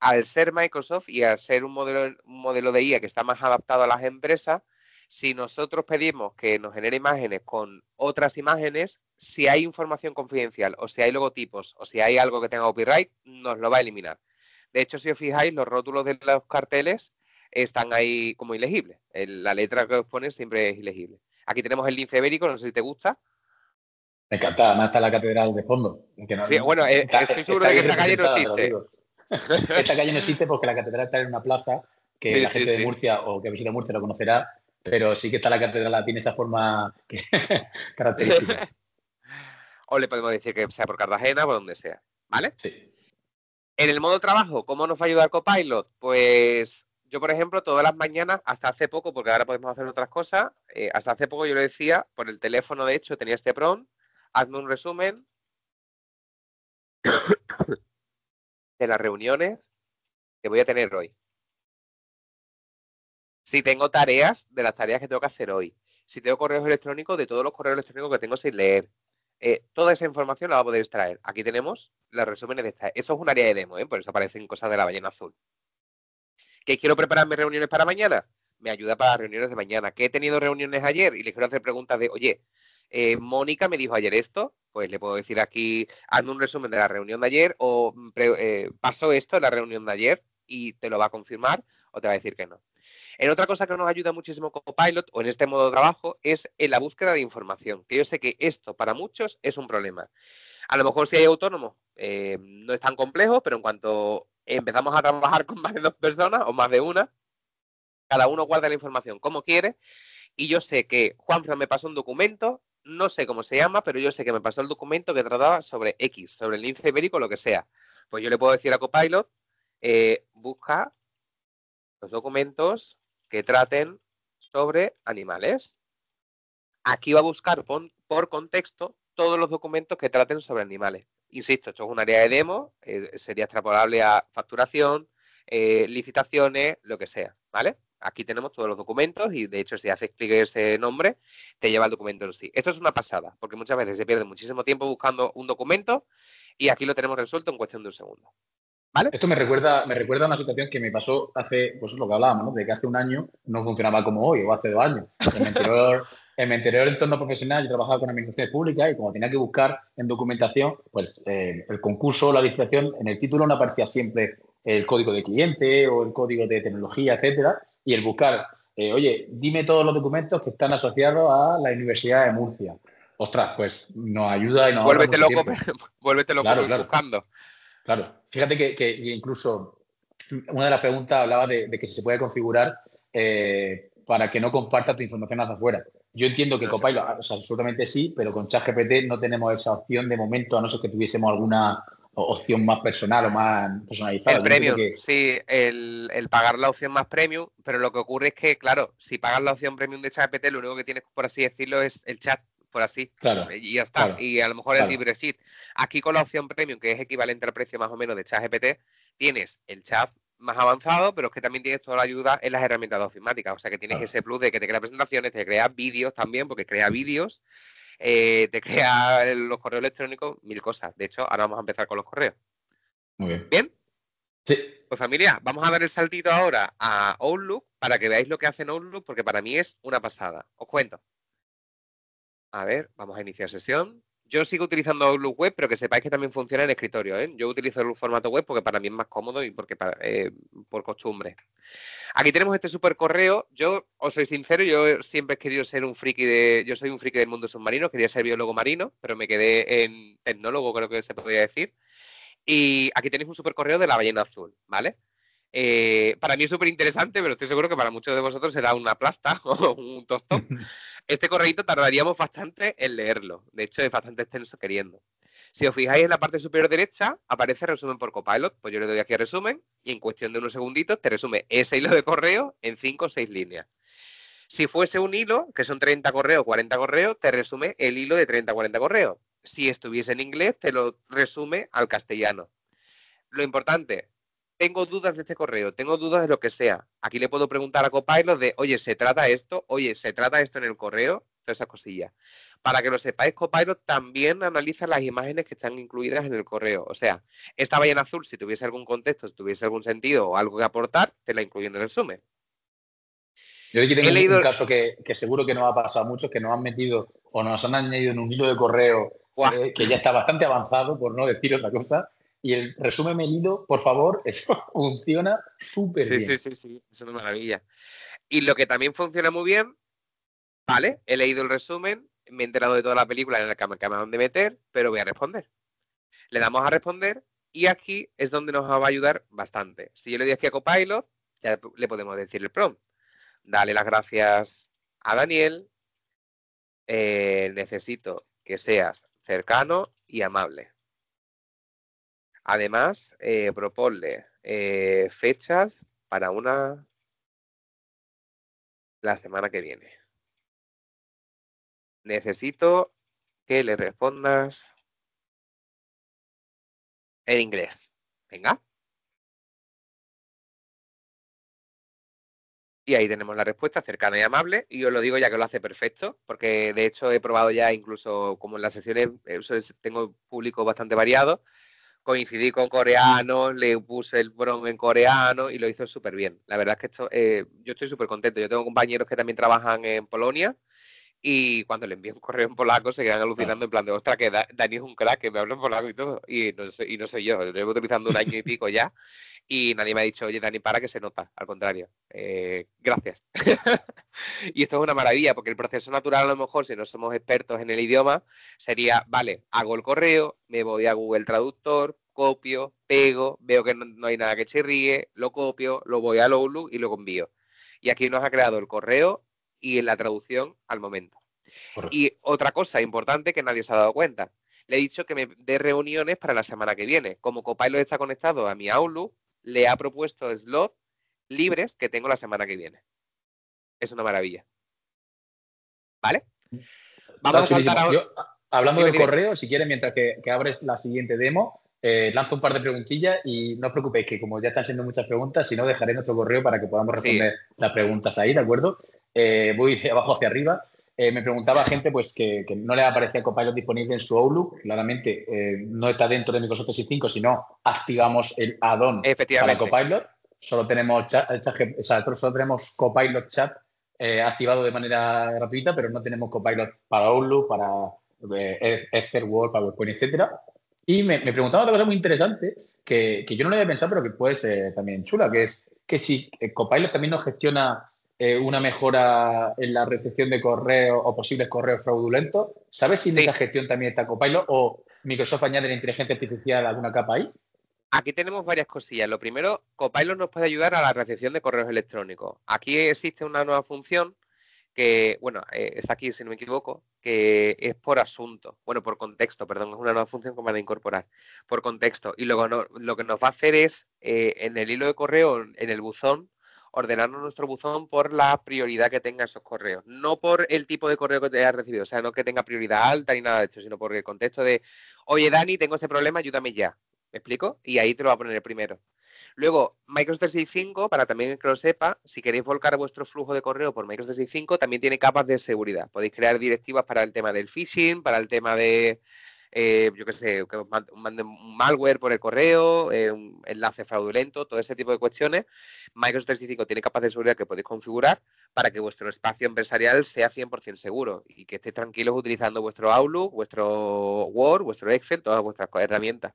al ser Microsoft y al ser un modelo de IA que está más adaptado a las empresas, si nosotros pedimos que nos genere imágenes con otras imágenes, si hay información confidencial o si hay logotipos o si hay algo que tenga copyright, nos lo va a eliminar. De hecho, si os fijáis, los rótulos de los carteles están ahí como ilegibles. La letra que os pone siempre es ilegible. Aquí tenemos el lince ibérico, no sé si te gusta. Me encanta, además está la catedral de fondo. Sí, bueno, estoy seguro de que esta calle no existe. Esta calle no existe porque la catedral está en una plaza que la gente de Murcia o que visita Murcia lo conocerá, pero sí que está la catedral, tiene esa forma característica. O le podemos decir que sea por Cartagena o por donde sea, ¿vale? Sí. En el modo trabajo, ¿cómo nos va a ayudar Copilot? Pues yo, por ejemplo, todas las mañanas, hasta hace poco, porque ahora podemos hacer otras cosas, hasta hace poco yo le decía, por el teléfono, de hecho, tenía este prompt, hazme un resumen de las reuniones que voy a tener hoy. Si tengo tareas, de las tareas que tengo que hacer hoy. Si tengo correos electrónicos, de todos los correos electrónicos que tengo sin leer. Toda esa información la va a poder extraer. Aquí tenemos los resúmenes de esta. Eso es un área de demo, por eso aparecen cosas de la ballena azul. ¿Que quiero preparar mis reuniones para mañana? Me ayuda para las reuniones de mañana. ¿Que he tenido reuniones ayer? Y le quiero hacer preguntas de, oye, Mónica me dijo ayer esto, pues le puedo decir aquí, hazme un resumen de la reunión de ayer o pasó esto en la reunión de ayer y te lo va a confirmar o te va a decir que no. En otra cosa que nos ayuda muchísimo Copilot o en este modo de trabajo es en la búsqueda de información, que yo sé que esto para muchos es un problema. A lo mejor si hay autónomos no es tan complejo, pero en cuanto empezamos a trabajar con más de 2 personas o más de una, cada uno guarda la información como quiere y yo sé que Juanfran me pasó un documento, no sé cómo se llama, pero yo sé que me pasó el documento que trataba sobre X, sobre el lince ibérico, lo que sea. Pues yo le puedo decir a Copilot, busca los documentos que traten sobre animales. Aquí va a buscar por contexto todos los documentos que traten sobre animales. Insisto, esto es un área de demo, sería extrapolable a facturación, licitaciones, lo que sea, ¿vale? Aquí tenemos todos los documentos y, de hecho, si haces clic en ese nombre, te lleva el documento en sí. Esto es una pasada, porque muchas veces se pierde muchísimo tiempo buscando un documento y aquí lo tenemos resuelto en cuestión de un segundo. ¿Vale? Esto me recuerda a una situación que me pasó hace, pues lo que hablábamos, ¿no? De que hace un año no funcionaba como hoy, o hace 2 años. En mi anterior entorno profesional yo trabajaba con administraciones públicas y como tenía que buscar en documentación, pues el concurso o la licitación, en el título no aparecía siempre el código de cliente o el código de tecnología, etcétera, y el buscar, oye, dime todos los documentos que están asociados a la Universidad de Murcia. Ostras, pues nos ayuda y nos ahorra mucho tiempo. Vuélvete loco buscando. Claro, fíjate que incluso una de las preguntas hablaba de que se puede configurar para que no comparta tu información hacia afuera. Yo entiendo que No sé. Copilot, o sea, absolutamente sí, pero con ChatGPT no tenemos esa opción de momento, a no ser que tuviésemos alguna opción más personal o más personalizada. El Yo entiendo premium, que, sí, el pagar la opción más premium, pero lo que ocurre es que, claro, si pagas la opción premium de ChatGPT, lo único que tienes, por así decirlo, es el chat, por así, claro, y ya está. claro, Y a lo mejor el claro, LibreSheet. Aquí con la opción premium, que es equivalente al precio más o menos de ChatGPT, tienes el chat más avanzado, pero es que también tienes toda la ayuda en las herramientas de ofimática. O sea que tienes claro. ese plus de que te crea presentaciones, te crea vídeos también, porque crea vídeos, te crea los correos electrónicos, mil cosas. De hecho, ahora vamos a empezar con los correos. Muy bien. ¿Bien? Sí, Pues familia, vamos a dar el saltito ahora a Outlook para que veáis lo que hace en Outlook, porque para mí es una pasada. Os cuento. A ver, vamos a iniciar sesión. Yo sigo utilizando Outlook Web, pero que sepáis que también funciona en escritorio, ¿eh? Yo utilizo el formato web porque para mí es más cómodo y porque por costumbre. Aquí tenemos este super correo. Yo os soy sincero, yo siempre he querido ser un friki yo soy un friki del mundo submarino, quería ser biólogo marino, pero me quedé en tecnólogo, creo que se podría decir. Y aquí tenéis un super correo de la ballena azul, ¿vale? Para mí es súper interesante, pero estoy seguro que para muchos de vosotros será una plasta o un tostón. Este correíto tardaríamos bastante en leerlo. De hecho, es bastante extenso queriendo. Si os fijáis en la parte superior derecha, aparece resumen por Copilot. Pues yo le doy aquí a resumen y en cuestión de unos segunditos te resume ese hilo de correo en 5 o 6 líneas. Si fuese un hilo, que son 30 correos, 40 correos, te resume el hilo de 30 o 40 correos. Si estuviese en inglés, te lo resume al castellano. Lo importante, tengo dudas de este correo, tengo dudas de lo que sea. Aquí le puedo preguntar a Copilot de, oye, ¿se trata esto? Oye, ¿se trata esto en el correo? Todas esas cosillas. Para que lo sepáis, Copilot también analiza las imágenes que están incluidas en el correo. O sea, esta ballena azul, si tuviese algún contexto, si tuviese algún sentido o algo que aportar, te la incluyo en el resumen. yo aquí He tengo un leído... caso que seguro que nos ha pasado a muchos, que nos han metido o nos han añadido en un hilo de correo ¡Guau! que ya está bastante avanzado, por no decir otra cosa, y el resumen el hilo, por favor, eso funciona súper Sí, bien. sí, sí, sí, es una maravilla. Y lo que también funciona muy bien, vale, he leído el resumen, me he enterado de toda la película en la que me acaban de meter, pero voy a responder. Le damos a responder y aquí es donde nos va a ayudar bastante. Si yo le doy aquí a Copilot, ya le podemos decir el prompt. Dale las gracias a Daniel. Necesito que seas cercano y amable. Además, proponle fechas para la semana que viene. Necesito que le respondas en inglés. Venga. Y ahí tenemos la respuesta cercana y amable. Y os lo digo ya que lo hace perfecto, porque de hecho he probado ya incluso como en las sesiones, tengo público bastante variado. Coincidí con coreanos, le puse el prompt en coreano y lo hizo súper bien. La verdad es que yo estoy súper contento. Yo tengo compañeros que también trabajan en Polonia y cuando le envío un correo en polaco se quedan Claro. alucinando en plan de, ostras, que Dani es un crack, que me habla en polaco y todo. Y no soy yo, lo llevo utilizando un año y pico ya y nadie me ha dicho, oye, Dani, para que se nota. Al contrario, gracias. Y esto es una maravilla, porque el proceso natural, a lo mejor, si no somos expertos en el idioma, sería, vale, hago el correo, me voy a Google Traductor, copio, pego, veo que no hay nada que chirríe, lo copio, lo voy a Outlook y lo envío. Y aquí nos ha creado el correo y la traducción al momento. Correcto. Y otra cosa importante que nadie se ha dado cuenta. Le he dicho que me dé reuniones para la semana que viene. Como Copilot está conectado a mi Outlook, le ha propuesto slots libres que tengo la semana que viene. Es una maravilla. ¿Vale? Vamos Está a saltar chulísimo. ahora. Yo, hablando Dime, del dime. correo, si quieres, mientras que abres la siguiente demo, lanzo un par de preguntillas y no os preocupéis que como ya están siendo muchas preguntas, si no, dejaré nuestro correo para que podamos Sí, responder las preguntas ahí, ¿de acuerdo? Voy de abajo hacia arriba. Me preguntaba gente pues, que no le aparecía Copilot disponible en su Outlook. Claramente no está dentro de Microsoft 365, sino activamos el add-on para efectivamente. Copilot. Solo tenemos, solo tenemos Copilot Chat activado de manera gratuita, pero no tenemos Copilot para Outlook, para Excel, Word, PowerPoint, etcétera. Y me preguntaba otra cosa muy interesante que yo no lo había pensado, pero que puede ser también chula, que es que si Copilot también nos gestiona una mejora en la recepción de correos o posibles correos fraudulentos. ¿Sabes si en esa Sí, gestión también está Copilot o Microsoft añade la inteligencia artificial a alguna capa ahí? aquí tenemos varias cosillas. Lo primero, Copilot nos puede ayudar a la recepción de correos electrónicos. Aquí existe una nueva función que, bueno, está aquí, si no me equivoco, que es por asunto, bueno, por contexto, perdón, es una nueva función que van a incorporar, por contexto. Y luego lo que nos va a hacer es, en el hilo de correo, en el buzón, ordenarnos nuestro buzón por la prioridad que tenga esos correos, no por el tipo de correo que te hayas recibido, o sea, no que tenga prioridad alta ni nada de esto, sino por el contexto de, oye, Dani, tengo este problema, ayúdame ya. ¿Me explico? Y ahí te lo va a poner el primero. Luego, Microsoft 365, para también que lo sepa, si queréis volcar vuestro flujo de correo por Microsoft 365, también tiene capas de seguridad. Podéis crear directivas para el tema del phishing, para el tema de, yo qué sé, que os manden un malware por el correo, un enlace fraudulento, todo ese tipo de cuestiones. Microsoft 365 tiene capas de seguridad que podéis configurar para que vuestro espacio empresarial sea 100% seguro y que estéis tranquilos utilizando vuestro Outlook, vuestro Word, vuestro Excel, todas vuestras herramientas.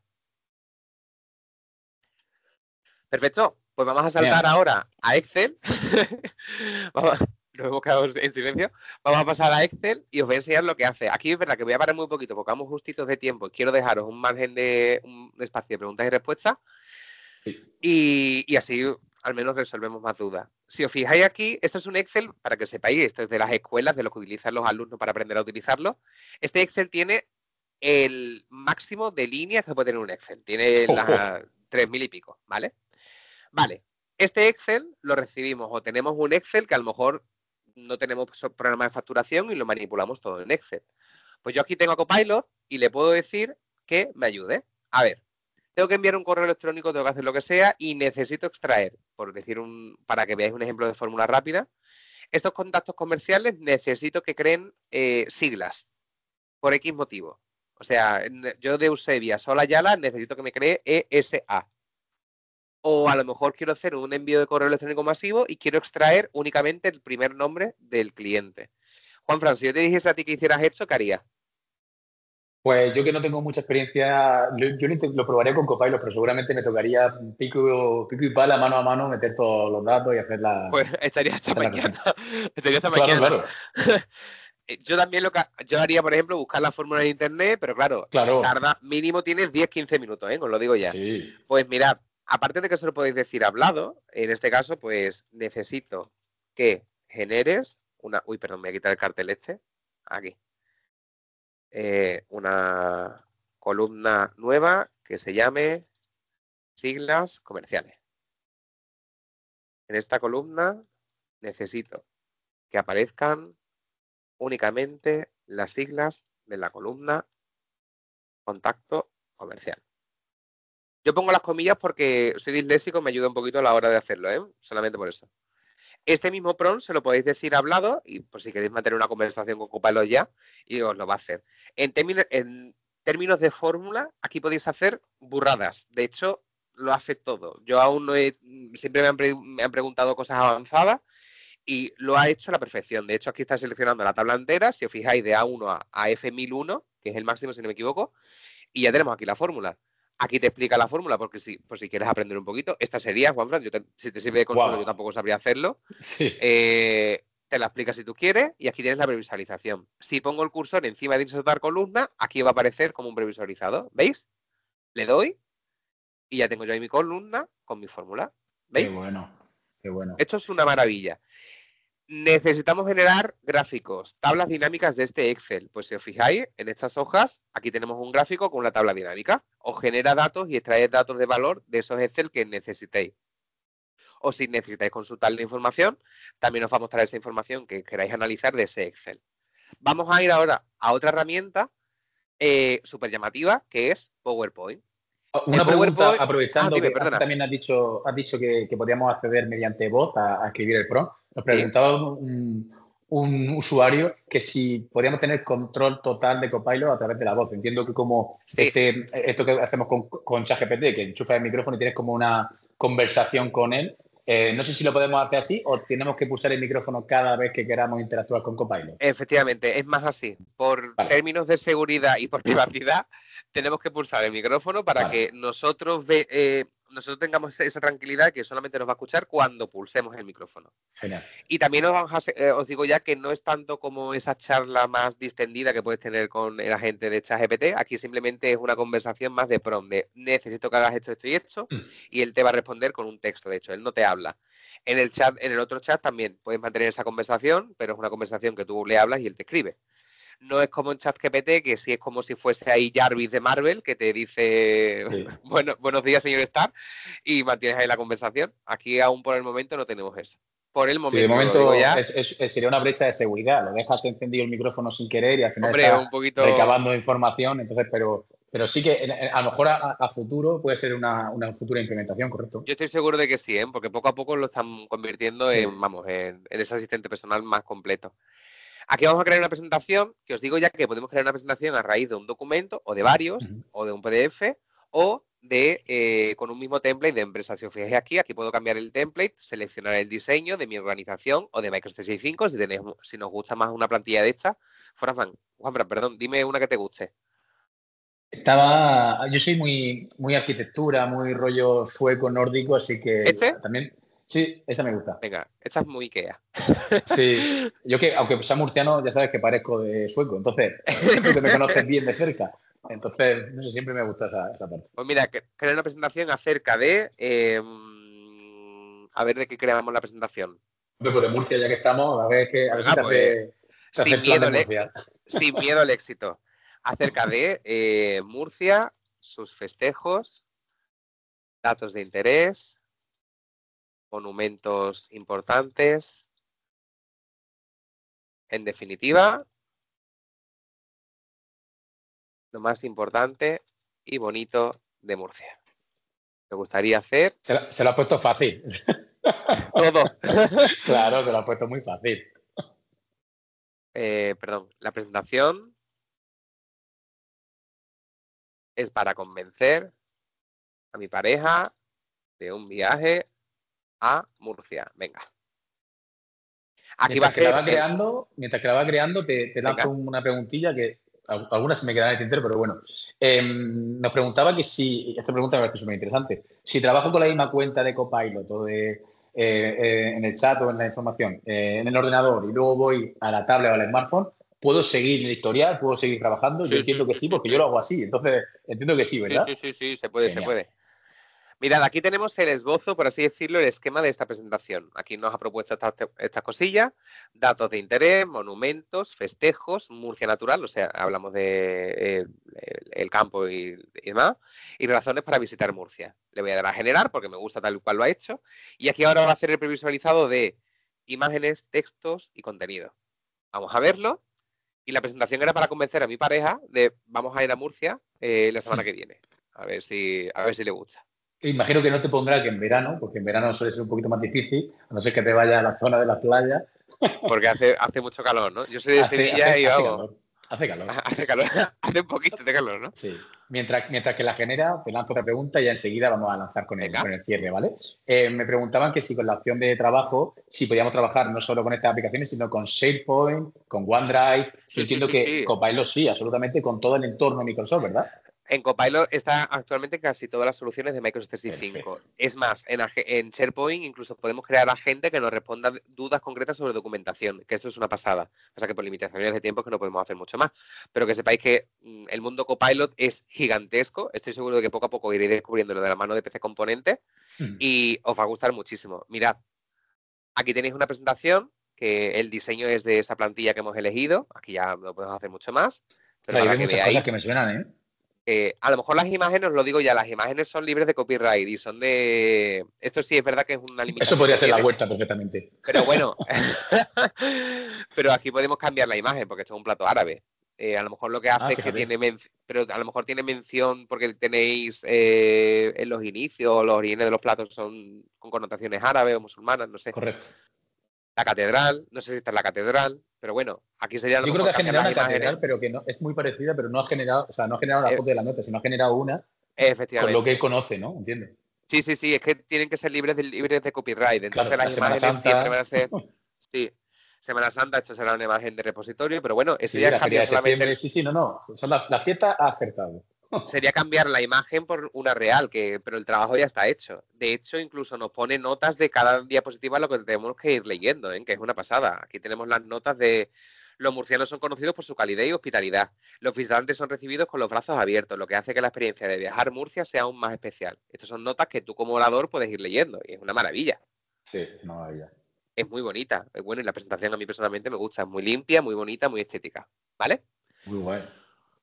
Perfecto, pues vamos a saltar ahora a Excel. Nos hemos quedado en silencio. Vamos a pasar a Excel y os voy a enseñar lo que hace. Aquí es verdad que voy a parar muy poquito porque vamos justitos de tiempo. Quiero dejaros un margen de un espacio de preguntas y respuestas y así al menos resolvemos más dudas. Si os fijáis aquí, esto es un Excel, para que sepáis, esto es de las escuelas, de lo que utilizan los alumnos para aprender a utilizarlo. Este Excel tiene el máximo de líneas que puede tener un Excel. Tiene las 3.000 y pico, ¿vale? Vale, este Excel lo recibimos o tenemos un Excel que a lo mejor no tenemos programa de facturación y lo manipulamos todo en Excel. Pues yo aquí tengo a Copilot y le puedo decir que me ayude. A ver, tengo que enviar un correo electrónico, tengo que hacer lo que sea y necesito extraer, por decir para que veáis un ejemplo de fórmula rápida, estos contactos comerciales necesito que creen siglas por X motivo. O sea, yo de Eusebia Sola Yala necesito que me cree ESA. O a lo mejor quiero hacer un envío de correo electrónico masivo y quiero extraer únicamente el primer nombre del cliente. Juanfran, si yo te dijese a ti que hicieras esto, ¿qué harías? Pues yo que no tengo mucha experiencia, yo lo probaría con Copilot, pero seguramente me tocaría pico y pala, mano a mano, meter todos los datos y hacer la... Pues estaría hasta mañana. Estaría hasta Claro, mañana. claro. Yo también yo haría, por ejemplo, buscar la fórmula en internet, pero claro, tarda, mínimo tienes 10-15 minutos, os lo digo ya. Sí. Pues mirad, aparte de que se lo podéis decir hablado, en este caso, pues necesito que generes una... Uy, perdón, me voy a quitar el cartel este. Aquí. Una columna nueva que se llame siglas comerciales. En esta columna necesito que aparezcan únicamente las siglas de la columna contacto comercial. Yo pongo las comillas porque soy disléxico y me ayuda un poquito a la hora de hacerlo, solamente por eso. Este mismo prompt se lo podéis decir hablado y por si queréis mantener una conversación con Copilot ya y os lo va a hacer. En términos de fórmula, aquí podéis hacer burradas. De hecho, lo hace todo. Yo aún no siempre me han preguntado cosas avanzadas y lo ha hecho a la perfección. De hecho, aquí está seleccionando la tabla entera, si os fijáis, de A1 a F1001, que es el máximo, si no me equivoco, y ya tenemos aquí la fórmula. Aquí te explica la fórmula, porque por si quieres aprender un poquito, esta sería, Juanfran, si te sirve de consuelo, yo tampoco sabría hacerlo. Sí. Te la explica si tú quieres y aquí tienes la previsualización. Si pongo el cursor encima de insertar columna, aquí va a aparecer como un previsualizado. ¿Veis? Le doy y ya tengo yo ahí mi columna con mi fórmula. ¿Veis? Qué bueno, qué bueno. Esto es una maravilla. Necesitamos generar gráficos, tablas dinámicas de este Excel. Pues si os fijáis, en estas hojas, aquí tenemos un gráfico con una tabla dinámica. Os genera datos y extrae datos de valor de esos Excel que necesitéis. O si necesitáis consultar la información, también os va a mostrar esa información que queráis analizar de ese Excel. Vamos a ir ahora a otra herramienta súper llamativa, que es PowerPoint. Una pregunta, aprovechando que también has dicho que podíamos acceder mediante voz a escribir el prompt. Nos preguntaba un usuario que si podíamos tener control total de Copilot a través de la voz. Entiendo que como esto que hacemos con ChatGPT, que enchufas el micrófono y tienes como una conversación con él, no sé si lo podemos hacer así o tenemos que pulsar el micrófono cada vez que queramos interactuar con Copilot. Efectivamente, es más así. Por términos de seguridad y por privacidad, tenemos que pulsar el micrófono para que nosotros nosotros tengamos esa tranquilidad que solamente nos va a escuchar cuando pulsemos el micrófono. Genial. Y también os digo ya que no es tanto como esa charla más distendida que puedes tener con el agente de ChatGPT. Aquí simplemente es una conversación más de prompt, de necesito que hagas esto, esto y esto, y él te va a responder con un texto. De hecho, él no te habla. En el otro chat también puedes mantener esa conversación, pero es una conversación que tú le hablas y él te escribe. No es como en ChatGPT, que sí es como si fuese ahí Jarvis de Marvel, que te dice buenos días, señor Stark, y mantienes ahí la conversación. Aquí aún por el momento no tenemos eso. Por el momento, sí, de momento lo digo ya, sería una brecha de seguridad. Lo dejas encendido el micrófono sin querer y al final hombre, estás un poquito recabando información. Entonces, pero sí que a lo mejor a futuro puede ser una futura implementación, ¿correcto? Yo estoy seguro de que sí, porque poco a poco lo están convirtiendo sí. en ese asistente personal más completo. Aquí vamos a crear una presentación, que os digo ya que podemos crear una presentación a raíz de un documento, o de varios, o de un PDF, o con un mismo template de empresa. Si os fijáis aquí puedo cambiar el template, seleccionar el diseño de mi organización o de Microsoft 365, si nos gusta más una plantilla de esta. Juanfran, perdón, dime una que te guste. Yo soy muy arquitectura, muy rollo sueco, nórdico, así que también... Sí, esa me gusta. Venga, esta es muy Ikea. Sí, yo que aunque sea murciano, ya sabes que parezco de sueco, entonces siempre que me conoces bien de cerca. Entonces, no sé, siempre me gusta esa parte. Pues mira, crear una presentación acerca de... a ver de qué creamos la presentación. Pues de Murcia, ya que estamos, a ver si te hace sin plan de Murcia. Sin miedo al éxito. Acerca de Murcia, sus festejos, datos de interés, monumentos importantes. En definitiva, lo más importante y bonito de Murcia. Me gustaría hacer... Se lo ha puesto fácil. Todo. Claro, se lo ha puesto muy fácil. Perdón, la presentación es para convencer a mi pareja de un viaje a Murcia. Venga. Aquí mientras que la va creando, te lanzo una preguntilla que algunas se me quedan en el tintero, pero bueno. Nos preguntaba que esta pregunta me parece súper interesante, si trabajo con la misma cuenta de Copilot o en el chat o en la información, en el ordenador y luego voy a la tablet o al smartphone, ¿puedo seguir el historial? ¿Puedo seguir trabajando? Yo entiendo que sí, porque yo lo hago así, entonces entiendo que sí, ¿verdad? Sí, se puede, se puede. Mirad, aquí tenemos el esbozo, por así decirlo, el esquema de esta presentación. Aquí nos ha propuesto estas cosillas, datos de interés, monumentos, festejos, Murcia natural, o sea, hablamos de el campo y demás, y razones para visitar Murcia. Le voy a dar a generar porque me gusta tal cual lo ha hecho. Y aquí ahora va a hacer el previsualizado de imágenes, textos y contenido. Vamos a verlo. Y la presentación era para convencer a mi pareja de vamos a ir a Murcia la semana que viene. A ver si le gusta. Imagino que no te pondrá que en verano, porque en verano suele ser un poquito más difícil, a no ser que te vayas a la zona de las playas. Porque hace mucho calor, ¿no? Yo soy de Sevilla y hago... Hace calor. Hace calor. Hace un poquito de calor, ¿no? Sí. Mientras que la genera, te lanzo otra pregunta y ya enseguida vamos a lanzar con el cierre, ¿vale? Me preguntaban que si con la opción de trabajo, si podíamos trabajar no solo con estas aplicaciones, sino con SharePoint, con OneDrive. Yo entiendo que Copilot sí, absolutamente, con todo el entorno Microsoft, ¿verdad? En Copilot está actualmente casi todas las soluciones de Microsoft 365. Perfecto. Es más, en SharePoint incluso podemos crear a gente que nos responda dudas concretas sobre documentación, que esto es una pasada. O sea que por limitaciones de tiempo es que no podemos hacer mucho más. Pero que sepáis que el mundo Copilot es gigantesco. Estoy seguro de que poco a poco iréis descubriéndolo de la mano de PC Componentes y os va a gustar muchísimo. Mirad, aquí tenéis una presentación que el diseño es de esa plantilla que hemos elegido. Aquí ya no podemos hacer mucho más. Pero hay muchas cosas que me suenan, ¿eh? A lo mejor las imágenes, os lo digo ya, las imágenes son libres de copyright y son de... Esto sí es verdad que es una limitación. Eso podría ser la huerta perfectamente. Pero bueno, pero aquí podemos cambiar la imagen porque esto es un plato árabe. A lo mejor lo que hace es que tiene pero a lo mejor tiene mención porque tenéis en los inicios, los orígenes de los platos son con connotaciones árabes o musulmanas, no sé. Correcto. La catedral, no sé si está en la catedral, pero bueno, aquí sería... Yo creo que ha generado una catedral, pero que no, es muy parecida, pero no ha generado, o sea, no ha generado la foto de la nota, sino ha generado una con lo que él conoce, ¿no? ¿Entiendes? Sí, es que tienen que ser libres de copyright. Entonces claro, las imágenes siempre van a ser... Sí, Semana Santa, esto será una imagen de repositorio, pero bueno, eso ya la cambia solamente... Sí, no, son las fiestas ha acertado. Sería cambiar la imagen por una real, pero el trabajo ya está hecho. De hecho, incluso nos pone notas de cada diapositiva lo que tenemos que ir leyendo, ¿eh? Que es una pasada. Aquí tenemos las notas de los murcianos son conocidos por su calidez y hospitalidad. Los visitantes son recibidos con los brazos abiertos, lo que hace que la experiencia de viajar a Murcia sea aún más especial. Estas son notas que tú como orador puedes ir leyendo y es una maravilla. Sí, es una maravilla. Es muy bonita. Es bueno y la presentación a mí personalmente me gusta. Es muy limpia, muy bonita, muy estética. ¿Vale? Muy guay.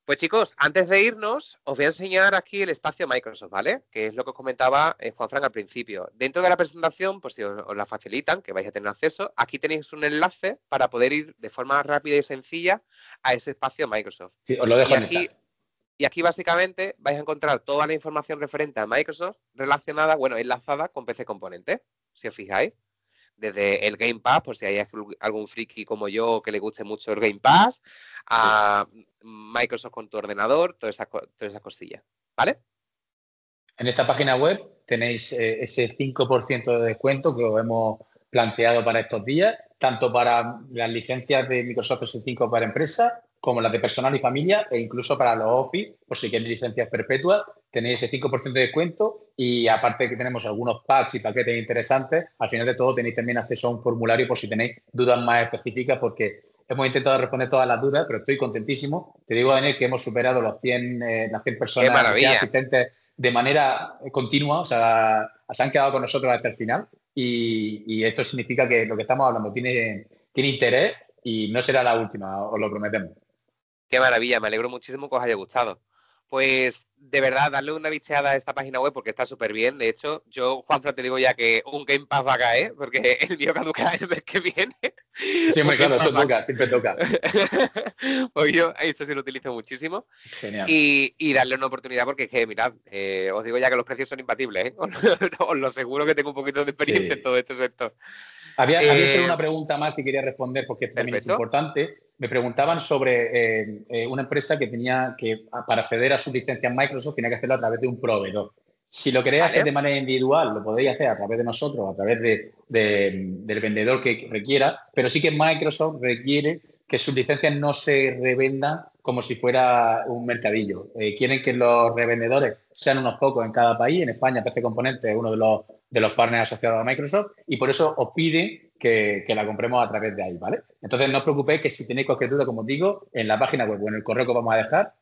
Pues chicos, antes de irnos, os voy a enseñar aquí el espacio Microsoft, ¿vale? Que es lo que os comentaba Juanfran al principio. Dentro de la presentación, pues si os la facilitan, que vais a tener acceso, aquí tenéis un enlace para poder ir de forma rápida y sencilla a ese espacio Microsoft. Sí, os lo dejo Y en el chat. aquí básicamente vais a encontrar toda la información referente a Microsoft relacionada, bueno, enlazada con PC Componentes, si os fijáis. Desde el Game Pass, por si hay algún friki como yo que le guste mucho el Game Pass, a Microsoft con tu ordenador, todas esas cosillas, ¿vale? En esta página web tenéis ese 5% de descuento que os hemos planteado para estos días, tanto para las licencias de Microsoft 365 para empresas, como las de personal y familia, e incluso para los Office, por si queréis licencias perpetuas, tenéis ese 5% de descuento y aparte de que tenemos algunos packs y paquetes interesantes, al final de todo tenéis también acceso a un formulario por si tenéis dudas más específicas, porque hemos intentado responder todas las dudas, pero estoy contentísimo. Te digo, Daniel, que hemos superado las 100 ¡Qué personas, los 100 maravilla! asistentes de manera continua, o sea, se han quedado con nosotros hasta el final y esto significa que lo que estamos hablando tiene interés y no será la última, os lo prometemos. ¡Qué maravilla! Me alegro muchísimo que os haya gustado. Pues de verdad, darle una bicheada a esta página web porque está súper bien. De hecho, yo, Juanfran, te digo ya que un Game Pass va a caer porque el mío caduca el mes que viene. Siempre, Un Game claro, Pass eso toca, siempre toca. Pues yo esto sí lo utilizo muchísimo. Genial. Y darle una oportunidad porque es que, mirad, os digo ya que los precios son imbatibles, ¿eh? Os lo aseguro que tengo un poquito de experiencia en Sí. todo este sector. Había solo una pregunta más que quería responder porque esto también es Perfecto. importante. Me preguntaban sobre una empresa que tenía que, para acceder a sus licencias Microsoft, tenía que hacerlo a través de un proveedor. Si lo queréis hacer de Vale. manera individual, lo podéis hacer a través de nosotros, a través del vendedor que requiera, pero sí que Microsoft requiere que sus licencias no se revendan como si fuera un mercadillo. Quieren que los revendedores sean unos pocos en cada país. En España, PC Componentes es uno de los partners asociados a Microsoft y por eso os piden que la compremos a través de ahí, ¿vale? Entonces, no os preocupéis que si tenéis cualquier duda, como os digo, en la página web o en el correo que os vamos a dejar,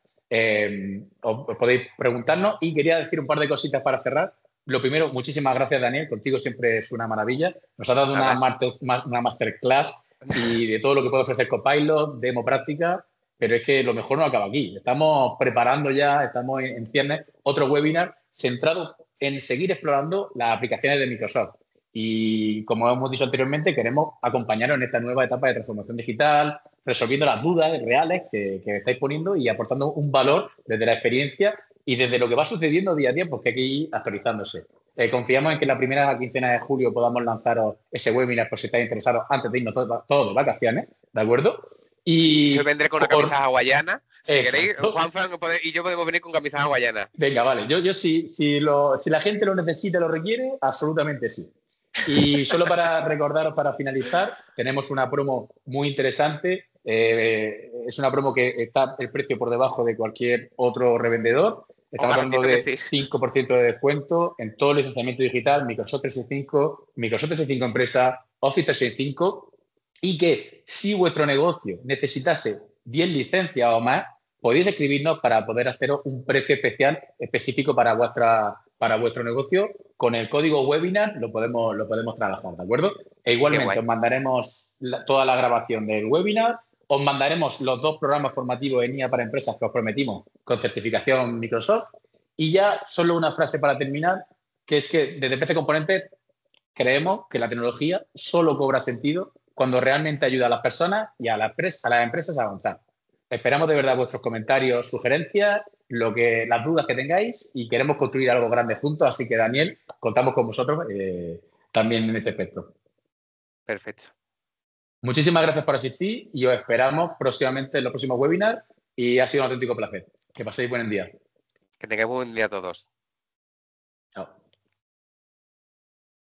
os podéis preguntarnos y quería decir un par de cositas para cerrar. Lo primero, muchísimas gracias, Daniel. Contigo siempre es una maravilla. Nos ha dado una masterclass y de todo lo que puede ofrecer Copilot, demo práctica, pero es que lo mejor no acaba aquí. Estamos preparando ya, estamos en ciernes, otro webinar centrado en seguir explorando las aplicaciones de Microsoft. Y como hemos dicho anteriormente, queremos acompañaros en esta nueva etapa de transformación digital, resolviendo las dudas reales que estáis poniendo y aportando un valor desde la experiencia y desde lo que va sucediendo día a día, porque hay que ir actualizándose. Confiamos en que la primera quincena de julio podamos lanzaros ese webinar por si estáis interesados antes de irnos todos de vacaciones, ¿de acuerdo? Yo Y vendré con una camisa hawaiana. Si queréis, exacto. Juanfran y yo podemos venir con camisas hawaianas. Venga, vale. Yo si la gente lo necesita, lo requiere, absolutamente sí. Y solo para recordaros, para finalizar, tenemos una promo muy interesante. Es una promo que está el precio por debajo de cualquier otro revendedor. Estamos hablando Garantito que de sí. 5% de descuento en todo el licenciamiento digital, Microsoft 365, Microsoft 365 Empresa, Office 365, y que si vuestro negocio necesitase 10 licencias o más, podéis escribirnos para poder haceros un precio especial específico para vuestro negocio. Con el código webinar lo podemos trabajar, ¿de acuerdo? E Qué igualmente guay. os mandaremos toda la grabación del webinar, os mandaremos los 2 programas formativos en IA para empresas que os prometimos con certificación Microsoft. Y ya solo una frase para terminar, que es que desde PC Componentes creemos que la tecnología solo cobra sentido cuando realmente ayuda a las personas y a las empresas a avanzar. Esperamos de verdad vuestros comentarios, sugerencias, las dudas que tengáis y queremos construir algo grande juntos. Así que, Daniel, contamos con vosotros también en este aspecto. Perfecto. Muchísimas gracias por asistir y os esperamos próximamente en los próximos webinars y ha sido un auténtico placer. Que paséis buen día. Que tengáis buen día a todos. Chao.